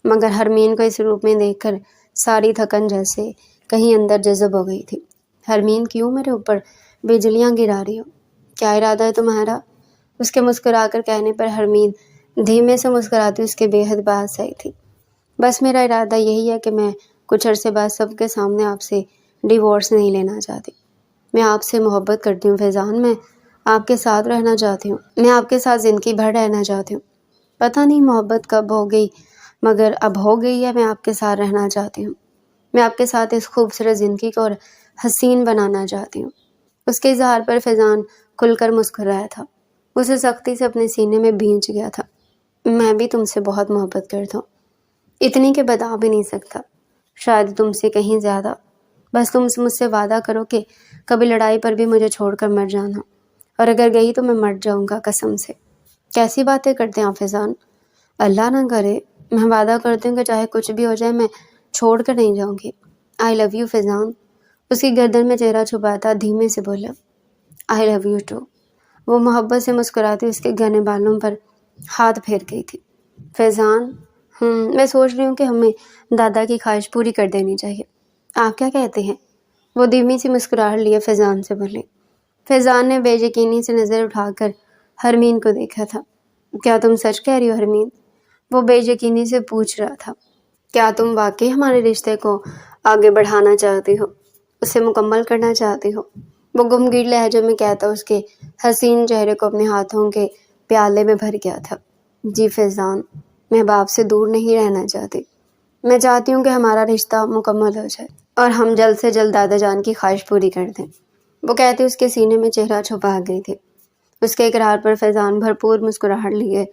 مگر حرمین کو اس روپ میں دیکھ کر ساری تھکن جیسے کہیں اندر جذب ہو گئی تھی۔ حرمین، کیوں میرے اوپر بجلیاں گرا رہی ہو؟ کیا ارادہ ہے تمہارا؟ اس کے مسکرا کر کہنے پر حرمین دھیمے سے مسکراتی اس کے بے حد پاس آئی تھی۔ بس میرا ارادہ یہی ہے کہ میں کچھ عرصے بعد سب کے سامنے آپ سے ڈیورس نہیں لینا چاہتی۔ میں آپ سے محبت کرتی ہوں فیضان، میں آپ کے ساتھ رہنا چاہتی ہوں، میں آپ کے ساتھ زندگی بھر رہنا چاہتی ہوں۔ پتہ نہیں محبت کب ہو گئی، مگر اب ہو گئی ہے۔ میں آپ کے ساتھ رہنا چاہتی ہوں، میں آپ کے ساتھ اس خوبصورت زندگی کو اور حسین بنانا چاہتی ہوں۔ اس کے اظہار پر فیضان کھل کر مسکرایا تھا۔ اسے سختی سے اپنے سینے میں بھینچ گیا تھا۔ میں بھی تم سے بہت محبت کرتا ہوں، اتنی کہ بتا بھی نہیں سکتا، شاید تم سے کہیں زیادہ۔ بس تم مجھ سے وعدہ کرو کہ کبھی لڑائی پر بھی مجھے چھوڑ کر مر جانا، اور اگر گئی تو میں مر جاؤں گا قسم سے۔ کیسی باتیں کرتے ہیں آپ فیضان؟ اللہ نہ کرے، میں وعدہ کرتی ہوں کہ چاہے کچھ بھی ہو جائے میں چھوڑ کر نہیں جاؤں گی۔ آئی لو یو فیضان۔ اس کی گردن میں چہرہ چھپاتا دھیمے سے بولا۔ آئی لو یو ٹو۔ وہ محبت سے مسکراتی اس کے گھنے بالوں پر ہاتھ پھیر گئی تھی۔ فیضان، میں سوچ رہی ہوں کہ ہمیں دادا کی خواہش پوری کر دینی چاہیے۔ آپ کیا کہتے ہیں؟ وہ دھیمی سی مسکراہٹ لیے فیضان سے بولی۔ فیضان نے بے یقینی سے نظر اٹھا کر حرمین کو دیکھا تھا۔ کیا تم سچ کہہ رہی ہو حرمین؟ وہ بے یقینی سے پوچھ رہا تھا۔ کیا تم واقعی ہمارے رشتے کو آگے بڑھانا چاہتی ہو، اسے مکمل کرنا چاہتی ہو؟ وہ گمگیر لہجے میں کہتا اس کے حسین چہرے کو اپنے ہاتھوں کے پیالے میں بھر گیا تھا۔ جی فیضان، میں اب آپ سے دور نہیں رہنا چاہتی۔ میں چاہتی ہوں کہ ہمارا رشتہ مکمل ہو جائے اور ہم جلد سے جلد دادا جان کی خواہش پوری کر دیں۔ وہ کہتے اس کے سینے میں چہرہ چھپا گئی تھی۔ اس کے اقرار پر فیضان بھرپور مسکراہٹ لیے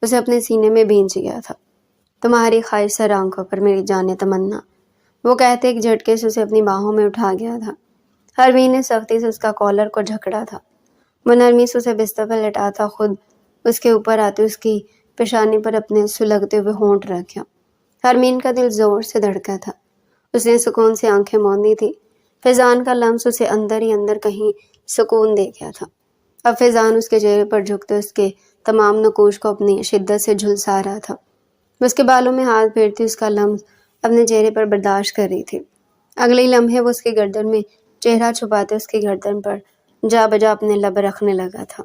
اسے اپنے سینے میں بھینچ گیا تھا۔ تمہاری خواہش سر آنکھوں پر میری جان تمنا، وہ کہتے ایک جھٹکے سے اسے اپنی باہوں میں اٹھا گیا تھا۔ حرمین نے سختی سے اس کا کالر کو جھکڑا تھا۔ وہ نرمی سے اسے بستر پر لٹاتا خود اس کے اوپر آتے اس کی پیشانی پر اپنے سلگتے ہوئے ہونٹ رکھا۔ حرمین کا دل زور سے دھڑکا تھا۔ اس نے سکون سے آنکھیں موندی تھی۔ فیضان کا لمس اسے اندر ہی اندر کہیں سکون دے گیا تھا۔ اب فیضان اس کے چہرے پر جھکتے اس کے تمام نقوش کو اپنی شدت سے جھلسا رہا تھا۔ وہ اس کے بالوں میں ہاتھ پھیرتی اس کا لمس اپنے چہرے پر برداشت کر رہی تھی۔ اگلے ہی لمحے وہ اس کی گردن میں چہرہ چھپاتے اس کی گردن پر جا بجا اپنے لب رکھنے لگا تھا۔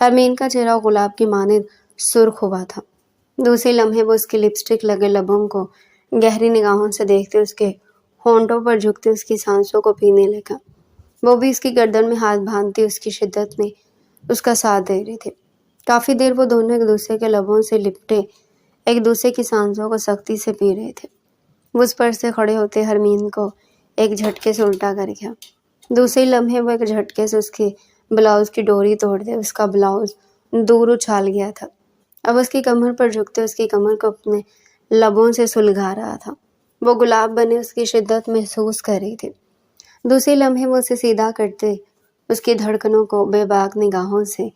حرمین کا چہرہ گلاب کی مانند سرخ ہوا تھا۔ دوسرے لمحے وہ اس کی لپسٹک لگے لبوں کو گہری نگاہوں سے دیکھتے اس کے ہونٹوں پر جھکتے اس کی سانسوں کو پینے لگا۔ وہ بھی اس کی گردن میں ہاتھ باندھتی اس کی شدت میں اس کا ساتھ دے رہے تھے۔ کافی دیر وہ دونوں ایک دوسرے کے لبوں سے لپٹے ایک دوسرے کی سانسوں کو سختی سے پی رہے تھے۔ وہ اس پر سے کھڑے ہوتے حرمین کو ایک جھٹکے سے الٹا کر گیا۔ دوسرے لمحے وہ ایک جھٹکے سے اس کے بلاؤز کی ڈوری توڑ دے اس کا بلاؤز دور اچھال گیا تھا۔ اب اس کی کمر پر جھکتے اس کی کمر کو اپنے لبوں سے سلگھا رہا تھا۔ وہ گلاب بنے اس کی شدت محسوس کر رہی تھی۔ دوسرے لمحے وہ اسے سیدھا کرتے اس کی دھڑکنوں کو بے باک نگاہوں سے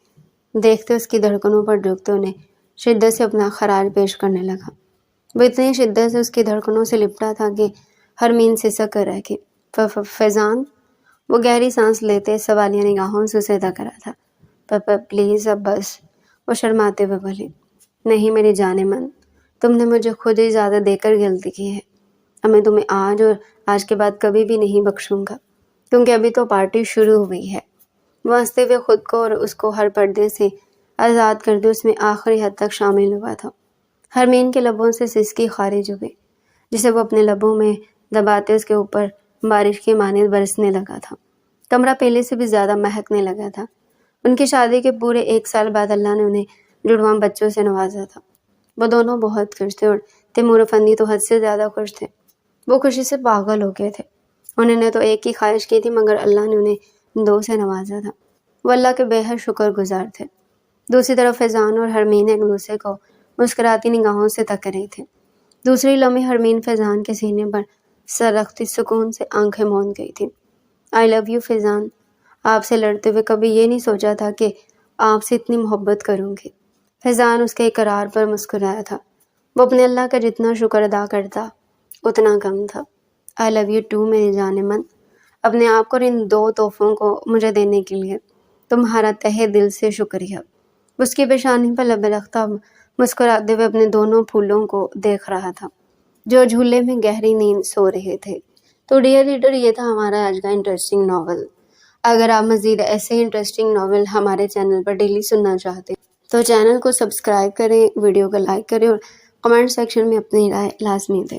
دیکھتے اس کی دھڑکنوں پر جھکتے انہیں شدت سے اپنا خراج پیش کرنے لگا۔ وہ اتنی شدت سے اس کی دھڑکنوں سے لپٹا تھا کہ حرمین سسک کر رہ گئی۔ فیضان، وہ گہری سانس لیتے سوالیہ نگاہوں سے اسے تک رہا تھا۔ پلیز اب بس، وہ شرماتے ہوئے بولی۔ نہیں میری جان من، تم نے مجھے خود ہی زیادہ دے کر غلطی کی ہے۔ اب میں تمہیں آج اور آج کے بعد کبھی بھی نہیں بخشوں گا، کیونکہ ابھی تو پارٹی شروع ہوئی ہے۔ وہ ہنستے ہوئے خود کو اور اس کو ہر پردے سے آزاد کرتے اس میں آخری حد تک شامل ہوا تھا۔ حرمین کے لبوں سے سسکی خارج ہوئی، جسے وہ اپنے لبوں میں دباتے اس کے اوپر بارش کی مانند برسنے لگا تھا۔ کمرہ پہلے سے بھی زیادہ مہکنے لگا تھا۔ ان کی شادی کے پورے 1 سال بعد اللہ نے انہیں جڑواں بچوں سے نوازا تھا۔ وہ دونوں بہت خوش تھے اور تیمور افندی تو حد سے زیادہ خوش تھے۔ وہ خوشی سے پاگل ہو گئے تھے۔ انہوں نے تو ایک ہی خواہش کی تھی مگر اللہ نے انہیں 2 سے نوازا تھا۔ وہ اللہ کے بے حد شکر گزار تھے۔ دوسری طرف فیضان اور حرمین ایک دوسرے کو مسکراتی نگاہوں سے تک رہے تھے۔ دوسری لمحے حرمین فیضان کے سینے پر سر رکھتی سکون سے آنکھیں موند گئی تھی۔ آئی لو یو فیضان، آپ سے لڑتے ہوئے کبھی یہ نہیں سوچا تھا کہ آپ سے اتنی محبت کروں گی۔ فیضان اس کے اقرار پر مسکرایا تھا۔ وہ اپنے اللہ کا جتنا شکر ادا کرتا اتنا کم تھا۔ آئی لو یو ٹو میری جان من، اپنے آپ کو اور ان 2 تحفوں کو مجھے دینے کے لیے تمہارا تہہ دل سے شکریہ۔ اس کی پیشانی پر لب رختہ مسکراتے ہوئے اپنے دونوں پھولوں کو دیکھ رہا تھا جو جھولے میں گہری نیند سو رہے تھے۔ تو ڈیئر ریڈر، یہ تھا ہمارا آج کا انٹرسٹنگ ناول۔ اگر آپ مزید ایسے انٹرسٹنگ ناول ہمارے چینل پر ڈیلی سننا چاہتے ہیں تو چینل کو سبسکرائب کریں، ویڈیو کو لائک کریں اور کمنٹ سیکشن میں اپنی رائے لازمی دیں۔